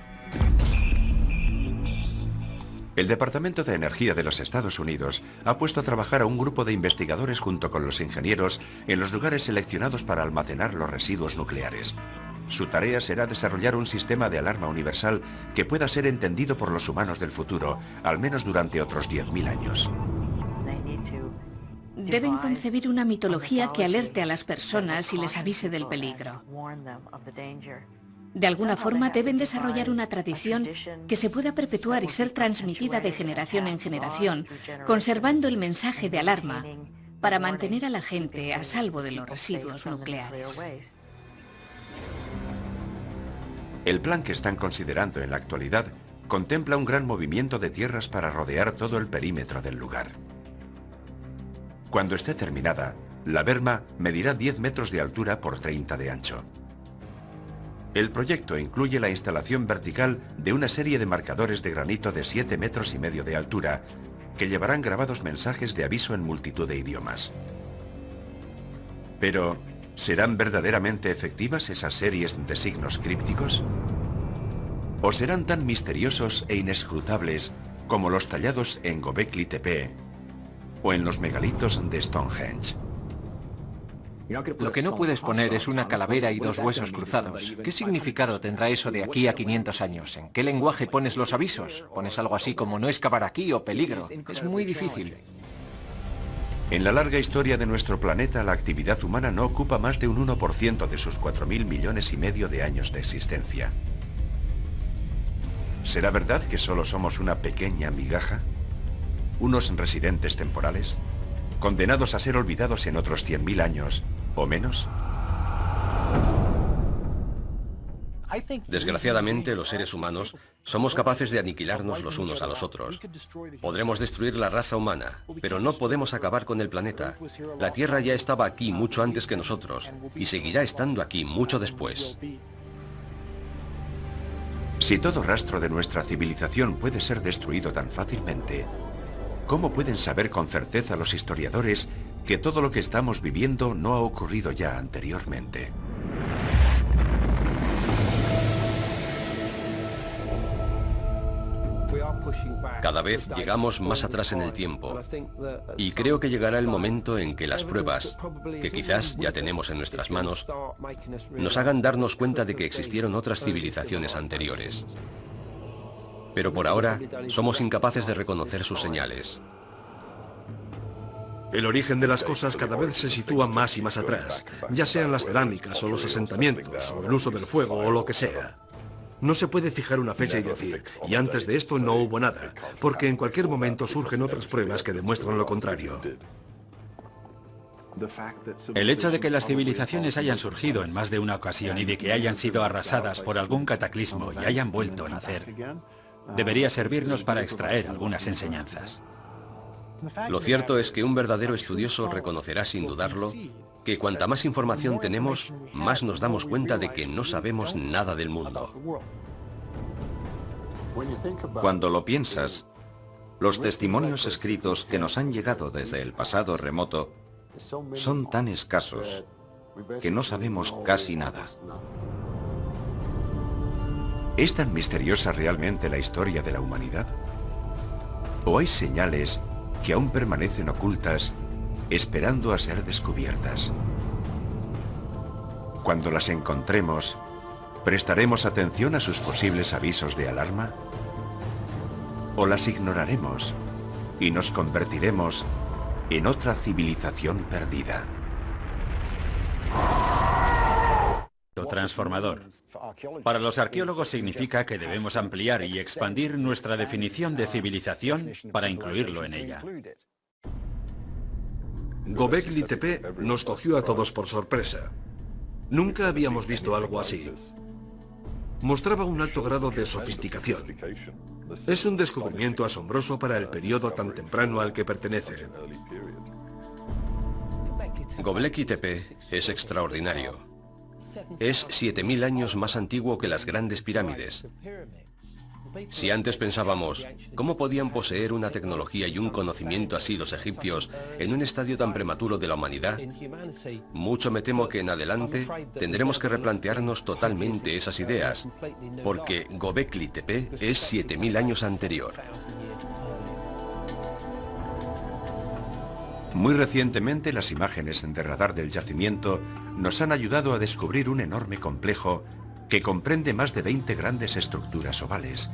El Departamento de Energía de los Estados Unidos ha puesto a trabajar a un grupo de investigadores junto con los ingenieros en los lugares seleccionados para almacenar los residuos nucleares. Su tarea será desarrollar un sistema de alarma universal que pueda ser entendido por los humanos del futuro, al menos durante otros 10.000 años. Deben concebir una mitología que alerte a las personas y les avise del peligro. De alguna forma deben desarrollar una tradición que se pueda perpetuar y ser transmitida de generación en generación, conservando el mensaje de alarma para mantener a la gente a salvo de los residuos nucleares. El plan que están considerando en la actualidad contempla un gran movimiento de tierras para rodear todo el perímetro del lugar. Cuando esté terminada, la berma medirá 10 metros de altura por 30 de ancho. El proyecto incluye la instalación vertical de una serie de marcadores de granito de 7,5 metros de altura que llevarán grabados mensajes de aviso en multitud de idiomas. Pero, ¿serán verdaderamente efectivas esas series de signos crípticos? ¿O serán tan misteriosos e inescrutables como los tallados en Göbekli Tepe o en los megalitos de Stonehenge? Lo que no puedes poner es una calavera y 2 huesos cruzados. ¿Qué significado tendrá eso de aquí a 500 años? ¿En qué lenguaje pones los avisos? ¿Pones algo así como no excavar aquí o peligro? Es muy difícil. En la larga historia de nuestro planeta, la actividad humana no ocupa más de un 1% de sus 4.000 millones y medio de años de existencia. ¿Será verdad que solo somos una pequeña migaja? ¿Unos residentes temporales? ¿Condenados a ser olvidados en otros 100.000 años o menos? Desgraciadamente, los seres humanos somos capaces de aniquilarnos los unos a los otros. Podremos destruir la raza humana, pero no podemos acabar con el planeta. La Tierra ya estaba aquí mucho antes que nosotros y seguirá estando aquí mucho después. Si todo rastro de nuestra civilización puede ser destruido tan fácilmente, ¿cómo pueden saber con certeza los historiadores que todo lo que estamos viviendo no ha ocurrido ya anteriormente? Cada vez llegamos más atrás en el tiempo y creo que llegará el momento en que las pruebas, que quizás ya tenemos en nuestras manos, nos hagan darnos cuenta de que existieron otras civilizaciones anteriores. Pero por ahora somos incapaces de reconocer sus señales. El origen de las cosas cada vez se sitúa más y más atrás, ya sean las cerámicas o los asentamientos, o el uso del fuego o lo que sea. No se puede fijar una fecha y decir, y antes de esto no hubo nada, porque en cualquier momento surgen otras pruebas que demuestran lo contrario. El hecho de que las civilizaciones hayan surgido en más de una ocasión y de que hayan sido arrasadas por algún cataclismo y hayan vuelto a nacer, debería servirnos para extraer algunas enseñanzas. Lo cierto es que un verdadero estudioso reconocerá sin dudarlo que cuanta más información tenemos, más nos damos cuenta de que no sabemos nada del mundo. Cuando lo piensas, los testimonios escritos que nos han llegado desde el pasado remoto son tan escasos que no sabemos casi nada. ¿Es tan misteriosa realmente la historia de la humanidad? ¿O hay señales que aún permanecen ocultas, esperando a ser descubiertas? Cuando las encontremos, ¿prestaremos atención a sus posibles avisos de alarma? ¿O las ignoraremos y nos convertiremos en otra civilización perdida? Transformador. Para los arqueólogos significa que debemos ampliar y expandir nuestra definición de civilización para incluirlo en ella. Göbekli Tepe nos cogió a todos por sorpresa. Nunca habíamos visto algo así. Mostraba un alto grado de sofisticación. Es un descubrimiento asombroso para el periodo tan temprano al que pertenece. Göbekli Tepe es extraordinario. Es 7.000 años más antiguo que las grandes pirámides. Si antes pensábamos, ¿cómo podían poseer una tecnología y un conocimiento así los egipcios en un estadio tan prematuro de la humanidad? Mucho me temo que en adelante tendremos que replantearnos totalmente esas ideas, porque Göbekli Tepe es 7.000 años anterior. Muy recientemente, las imágenes de radar del yacimiento nos han ayudado a descubrir un enorme complejo que comprende más de 20 grandes estructuras ovales,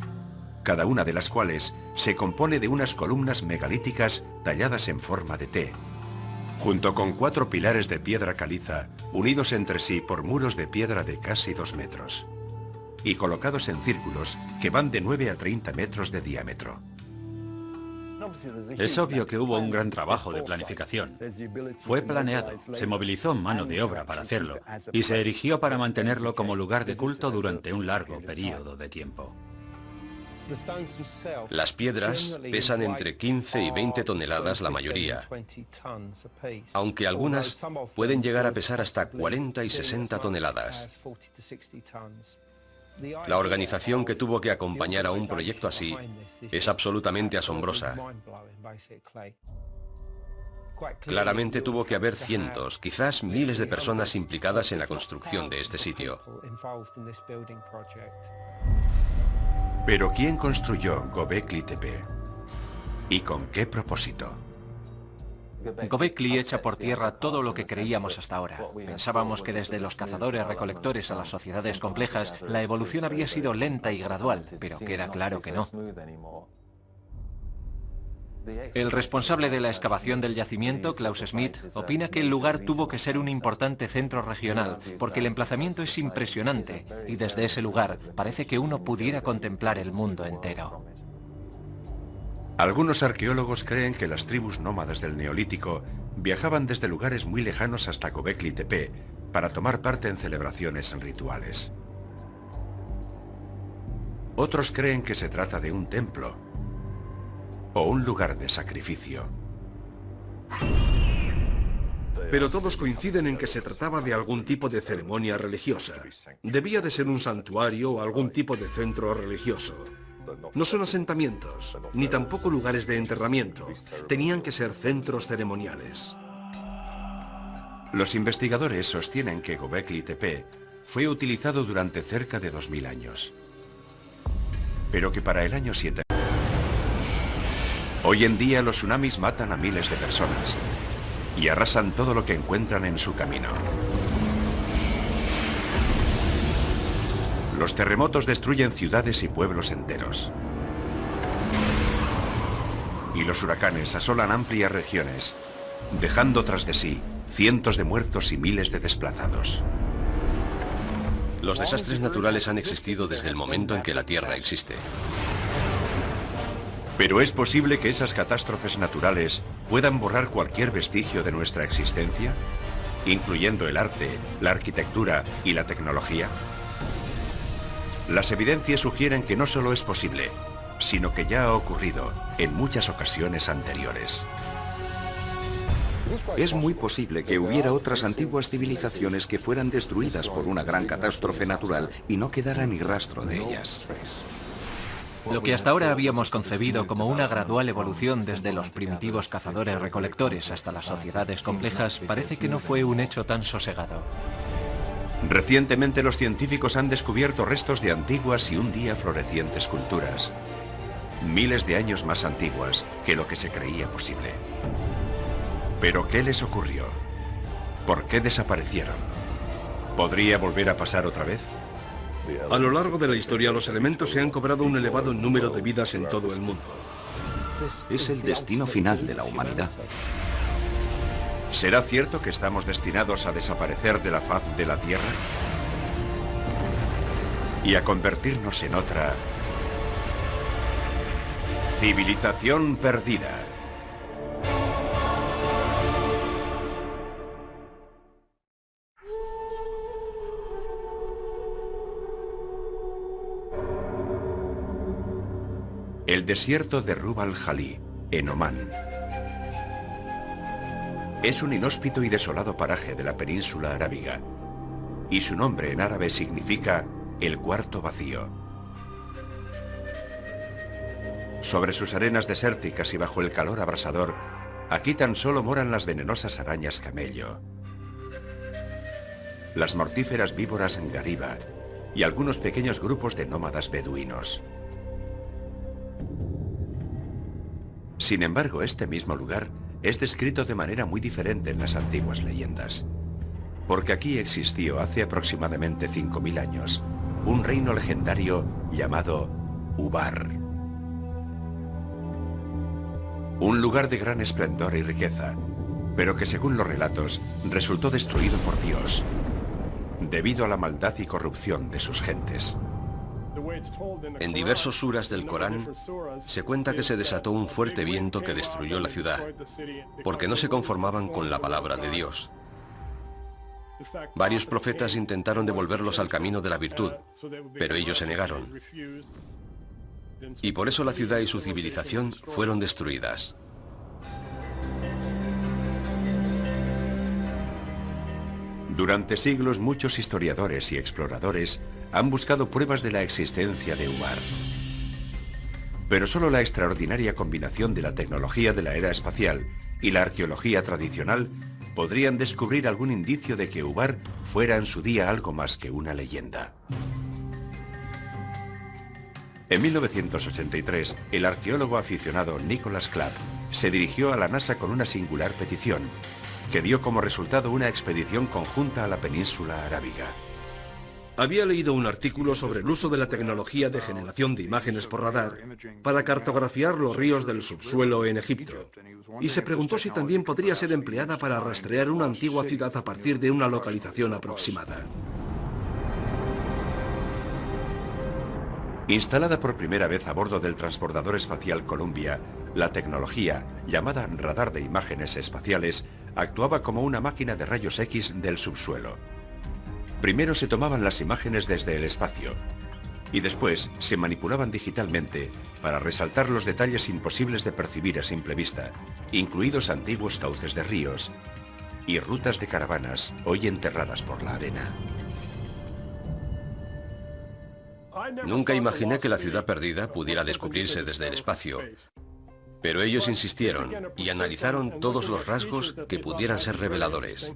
cada una de las cuales se compone de unas columnas megalíticas talladas en forma de T, junto con 4 pilares de piedra caliza unidos entre sí por muros de piedra de casi 2 metros, y colocados en círculos que van de 9 a 30 metros de diámetro. Es obvio que hubo un gran trabajo de planificación. Fue planeado, se movilizó mano de obra para hacerlo, y se erigió para mantenerlo como lugar de culto durante un largo periodo de tiempo. Las piedras pesan entre 15 y 20 toneladas la mayoría, aunque algunas pueden llegar a pesar hasta 40 y 60 toneladas. La organización que tuvo que acompañar a un proyecto así es absolutamente asombrosa. Claramente tuvo que haber cientos, quizás miles de personas implicadas en la construcción de este sitio. Pero ¿quién construyó Göbekli Tepe? ¿Y con qué propósito? Göbekli echa por tierra todo lo que creíamos hasta ahora. Pensábamos que desde los cazadores-recolectores a las sociedades complejas, la evolución había sido lenta y gradual, pero queda claro que no. El responsable de la excavación del yacimiento, Klaus Schmidt, opina que el lugar tuvo que ser un importante centro regional, porque el emplazamiento es impresionante, y desde ese lugar parece que uno pudiera contemplar el mundo entero. Algunos arqueólogos creen que las tribus nómadas del Neolítico viajaban desde lugares muy lejanos hasta Göbekli Tepe para tomar parte en celebraciones rituales. Otros creen que se trata de un templo o un lugar de sacrificio. Pero todos coinciden en que se trataba de algún tipo de ceremonia religiosa. Debía de ser un santuario o algún tipo de centro religioso. No son asentamientos, ni tampoco lugares de enterramiento. Tenían que ser centros ceremoniales. Los investigadores sostienen que Göbekli Tepe fue utilizado durante cerca de 2000 años. Pero que para el año 7... Hoy en día los tsunamis matan a miles de personas y arrasan todo lo que encuentran en su camino. Los terremotos destruyen ciudades y pueblos enteros. Y los huracanes asolan amplias regiones, dejando tras de sí cientos de muertos y miles de desplazados. Los desastres naturales han existido desde el momento en que la Tierra existe. Pero ¿es posible que esas catástrofes naturales puedan borrar cualquier vestigio de nuestra existencia, incluyendo el arte, la arquitectura y la tecnología? Las evidencias sugieren que no solo es posible, sino que ya ha ocurrido en muchas ocasiones anteriores. Es muy posible que hubiera otras antiguas civilizaciones que fueran destruidas por una gran catástrofe natural y no quedara ni rastro de ellas. Lo que hasta ahora habíamos concebido como una gradual evolución desde los primitivos cazadores-recolectores hasta las sociedades complejas parece que no fue un hecho tan sosegado. Recientemente los científicos han descubierto restos de antiguas y un día florecientes culturas, miles de años más antiguas que lo que se creía posible. ¿Pero qué les ocurrió? ¿Por qué desaparecieron? ¿Podría volver a pasar otra vez? A lo largo de la historia, los elementos se han cobrado un elevado número de vidas en todo el mundo. Es el destino final de la humanidad. ¿Será cierto que estamos destinados a desaparecer de la faz de la Tierra? Y a convertirnos en otra civilización perdida. El desierto de Rub al-Khali, en Omán. Es un inhóspito y desolado paraje de la península arábiga, y su nombre en árabe significa el cuarto vacío. Sobre sus arenas desérticas y bajo el calor abrasador, aquí tan solo moran las venenosas arañas camello, las mortíferas víboras gariba y algunos pequeños grupos de nómadas beduinos. Sin embargo, este mismo lugar es descrito de manera muy diferente en las antiguas leyendas, porque aquí existió hace aproximadamente 5000 años un reino legendario llamado Ubar. Un lugar de gran esplendor y riqueza, pero que según los relatos resultó destruido por Dios, debido a la maldad y corrupción de sus gentes. En diversos suras del Corán se cuenta que se desató un fuerte viento que destruyó la ciudad, porque no se conformaban con la palabra de Dios. Varios profetas intentaron devolverlos al camino de la virtud, pero ellos se negaron. Y por eso la ciudad y su civilización fueron destruidas. Durante siglos muchos historiadores y exploradores han buscado pruebas de la existencia de Ubar. Pero solo la extraordinaria combinación de la tecnología de la era espacial y la arqueología tradicional podrían descubrir algún indicio de que Ubar fuera en su día algo más que una leyenda. En 1983, el arqueólogo aficionado Nicholas Clapp se dirigió a la NASA con una singular petición, que dio como resultado una expedición conjunta a la península arábiga. Había leído un artículo sobre el uso de la tecnología de generación de imágenes por radar para cartografiar los ríos del subsuelo en Egipto, y se preguntó si también podría ser empleada para rastrear una antigua ciudad a partir de una localización aproximada. Instalada por primera vez a bordo del transbordador espacial Columbia, la tecnología, llamada radar de imágenes espaciales, actuaba como una máquina de rayos X del subsuelo. Primero se tomaban las imágenes desde el espacio y después se manipulaban digitalmente para resaltar los detalles imposibles de percibir a simple vista, incluidos antiguos cauces de ríos y rutas de caravanas hoy enterradas por la arena. Nunca imaginé que la ciudad perdida pudiera descubrirse desde el espacio, pero ellos insistieron y analizaron todos los rasgos que pudieran ser reveladores.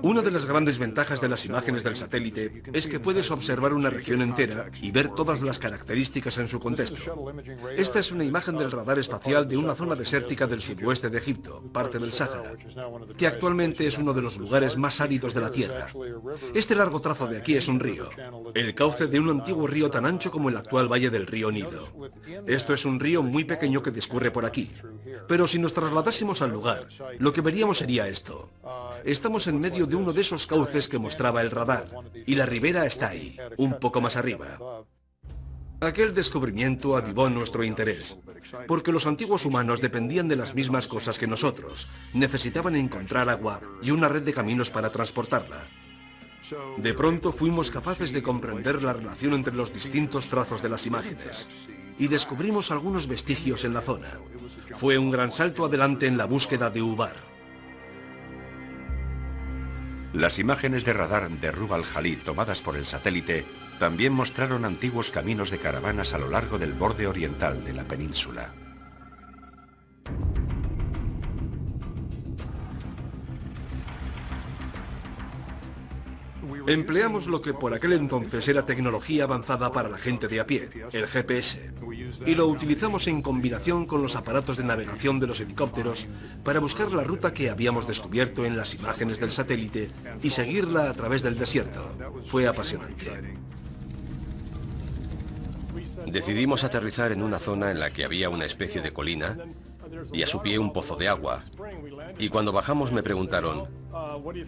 Una de las grandes ventajas de las imágenes del satélite es que puedes observar una región entera y ver todas las características en su contexto. Esta es una imagen del radar espacial de una zona desértica del sudoeste de Egipto, parte del Sáhara, que actualmente es uno de los lugares más áridos de la Tierra. Este largo trazo de aquí es un río, el cauce de un antiguo río tan ancho como el actual valle del río Nilo. Esto es un río muy pequeño que discurre por aquí. Pero si nos trasladásemos al lugar, lo que veríamos sería esto. Estamos en medio de uno de esos cauces que mostraba el radar, y la ribera está ahí, un poco más arriba. Aquel descubrimiento avivó nuestro interés, porque los antiguos humanos dependían de las mismas cosas que nosotros. Necesitaban encontrar agua y una red de caminos para transportarla. De pronto fuimos capaces de comprender la relación entre los distintos trazos de las imágenes, y descubrimos algunos vestigios en la zona. Fue un gran salto adelante en la búsqueda de Ubar. Las imágenes de radar de Rub al-Khali tomadas por el satélite también mostraron antiguos caminos de caravanas a lo largo del borde oriental de la península. Empleamos lo que por aquel entonces era tecnología avanzada para la gente de a pie, el GPS, y lo utilizamos en combinación con los aparatos de navegación de los helicópteros para buscar la ruta que habíamos descubierto en las imágenes del satélite y seguirla a través del desierto. Fue apasionante. Decidimos aterrizar en una zona en la que había una especie de colina y a su pie un pozo de agua. Y cuando bajamos me preguntaron,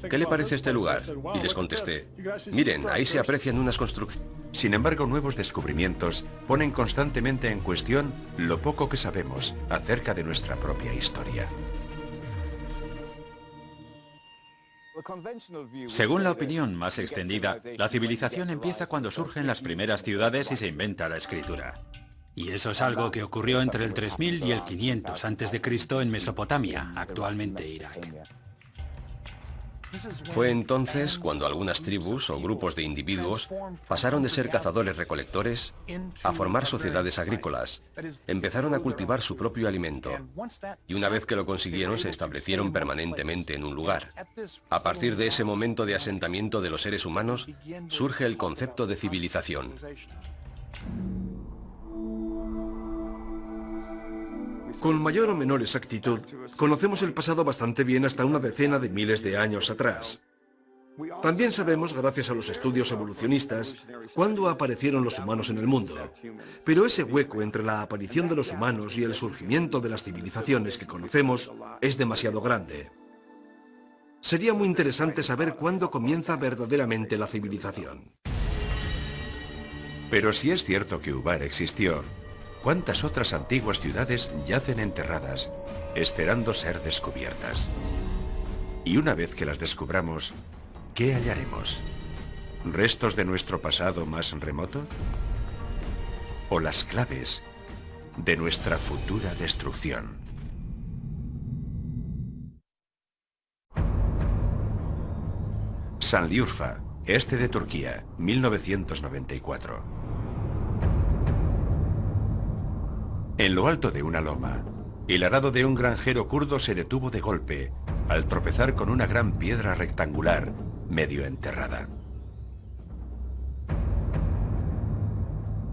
¿qué le parece este lugar? Y les contesté, miren, ahí se aprecian unas construcciones. Sin embargo, nuevos descubrimientos ponen constantemente en cuestión lo poco que sabemos acerca de nuestra propia historia. Según la opinión más extendida, la civilización empieza cuando surgen las primeras ciudades y se inventa la escritura. Y eso es algo que ocurrió entre el 3000 y el 500 a.C. en Mesopotamia, actualmente Irak. Fue entonces cuando algunas tribus o grupos de individuos pasaron de ser cazadores-recolectores a formar sociedades agrícolas. Empezaron a cultivar su propio alimento. Y una vez que lo consiguieron, se establecieron permanentemente en un lugar. A partir de ese momento de asentamiento de los seres humanos, surge el concepto de civilización. Con mayor o menor exactitud, conocemos el pasado bastante bien hasta una decena de miles de años atrás. También sabemos, gracias a los estudios evolucionistas, cuándo aparecieron los humanos en el mundo. Pero ese hueco entre la aparición de los humanos y el surgimiento de las civilizaciones que conocemos es demasiado grande. Sería muy interesante saber cuándo comienza verdaderamente la civilización. Pero si es cierto que Ubar existió, ¿cuántas otras antiguas ciudades yacen enterradas, esperando ser descubiertas? Y una vez que las descubramos, ¿qué hallaremos? ¿Restos de nuestro pasado más remoto? ¿O las claves de nuestra futura destrucción? Şanlıurfa, este de Turquía, 1994. En lo alto de una loma, el arado de un granjero kurdo se detuvo de golpe al tropezar con una gran piedra rectangular medio enterrada.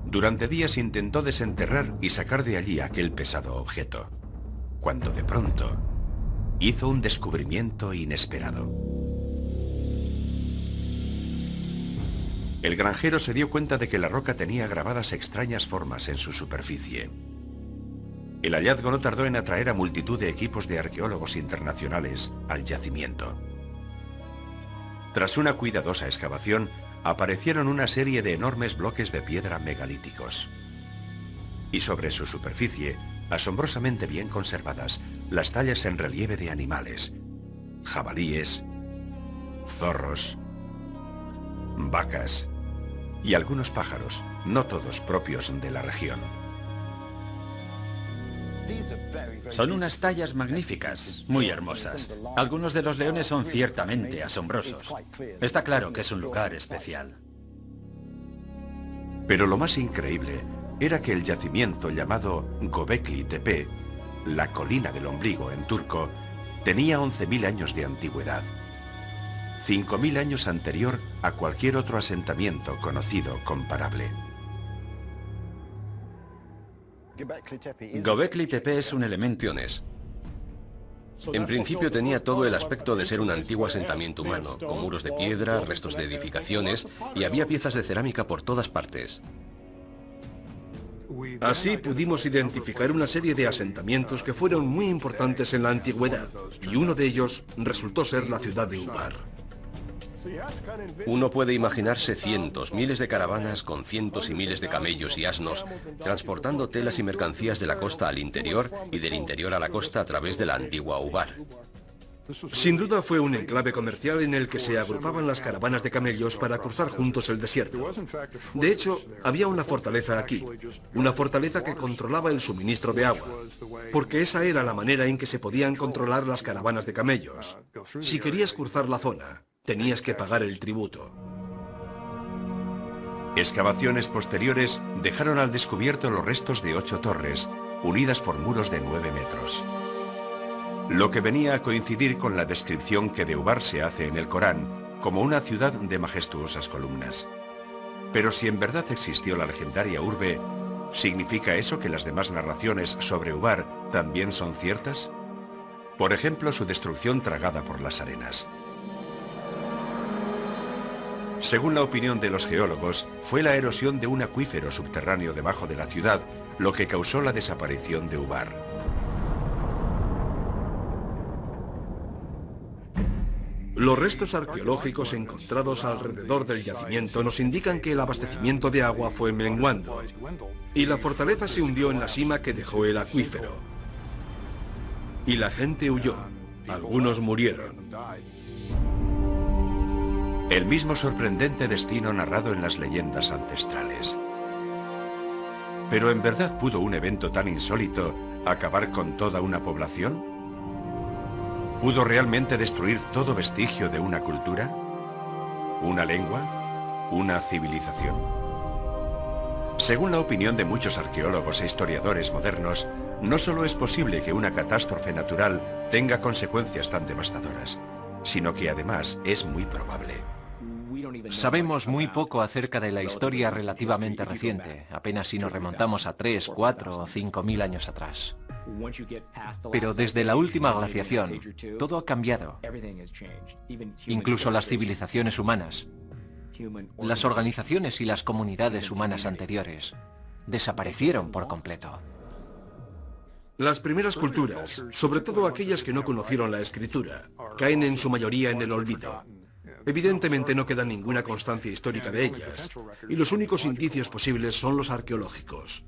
Durante días intentó desenterrar y sacar de allí aquel pesado objeto, cuando de pronto hizo un descubrimiento inesperado. El granjero se dio cuenta de que la roca tenía grabadas extrañas formas en su superficie. El hallazgo no tardó en atraer a multitud de equipos de arqueólogos internacionales al yacimiento. Tras una cuidadosa excavación, aparecieron una serie de enormes bloques de piedra megalíticos. Y sobre su superficie, asombrosamente bien conservadas, las tallas en relieve de animales, jabalíes, zorros, vacas y algunos pájaros, no todos propios de la región. Son unas tallas magníficas, muy hermosas. Algunos de los leones son ciertamente asombrosos. Está claro que es un lugar especial. Pero lo más increíble era que el yacimiento llamado Göbekli Tepe, la colina del ombligo en turco, tenía 11.000 años de antigüedad. 5.000 años anterior a cualquier otro asentamiento conocido comparable. Göbekli Tepe es un elemento. En principio tenía todo el aspecto de ser un antiguo asentamiento humano, con muros de piedra, restos de edificaciones, y había piezas de cerámica por todas partes. Así pudimos identificar una serie de asentamientos que fueron muy importantes en la antigüedad, y uno de ellos resultó ser la ciudad de Ubar. Uno puede imaginarse cientos, miles de caravanas con cientos y miles de camellos y asnos, transportando telas y mercancías de la costa al interior y del interior a la costa a través de la antigua Ubar. Sin duda fue un enclave comercial en el que se agrupaban las caravanas de camellos para cruzar juntos el desierto. De hecho, había una fortaleza aquí, una fortaleza que controlaba el suministro de agua, porque esa era la manera en que se podían controlar las caravanas de camellos. Si querías cruzar la zona, tenías que pagar el tributo. Excavaciones posteriores dejaron al descubierto los restos de 8 torres, unidas por muros de 9 metros. Lo que venía a coincidir con la descripción que de Ubar se hace en el Corán, como una ciudad de majestuosas columnas. Pero si en verdad existió la legendaria urbe, ¿significa eso que las demás narraciones sobre Ubar también son ciertas? Por ejemplo, su destrucción tragada por las arenas. Según la opinión de los geólogos, fue la erosión de un acuífero subterráneo debajo de la ciudad lo que causó la desaparición de Ubar. Los restos arqueológicos encontrados alrededor del yacimiento nos indican que el abastecimiento de agua fue menguando y la fortaleza se hundió en la sima que dejó el acuífero. Y la gente huyó. Algunos murieron. El mismo sorprendente destino narrado en las leyendas ancestrales. ¿Pero en verdad pudo un evento tan insólito acabar con toda una población? ¿Pudo realmente destruir todo vestigio de una cultura? ¿Una lengua? ¿Una civilización? Según la opinión de muchos arqueólogos e historiadores modernos, no solo es posible que una catástrofe natural tenga consecuencias tan devastadoras, sino que además es muy probable. Sabemos muy poco acerca de la historia relativamente reciente, apenas si nos remontamos a 3, 4 o 5.000 años atrás. Pero desde la última glaciación, todo ha cambiado. Incluso las civilizaciones humanas, las organizaciones y las comunidades humanas anteriores, desaparecieron por completo. Las primeras culturas, sobre todo aquellas que no conocieron la escritura, caen en su mayoría en el olvido. Evidentemente no queda ninguna constancia histórica de ellas, y los únicos indicios posibles son los arqueológicos.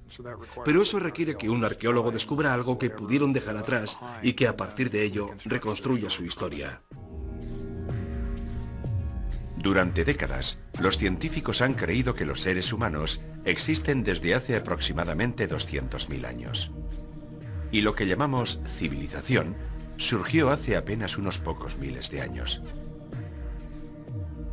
Pero eso requiere que un arqueólogo descubra algo que pudieron dejar atrás y que a partir de ello reconstruya su historia. Durante décadas, los científicos han creído que los seres humanos existen desde hace aproximadamente 200.000 años. Y lo que llamamos civilización surgió hace apenas unos pocos miles de años.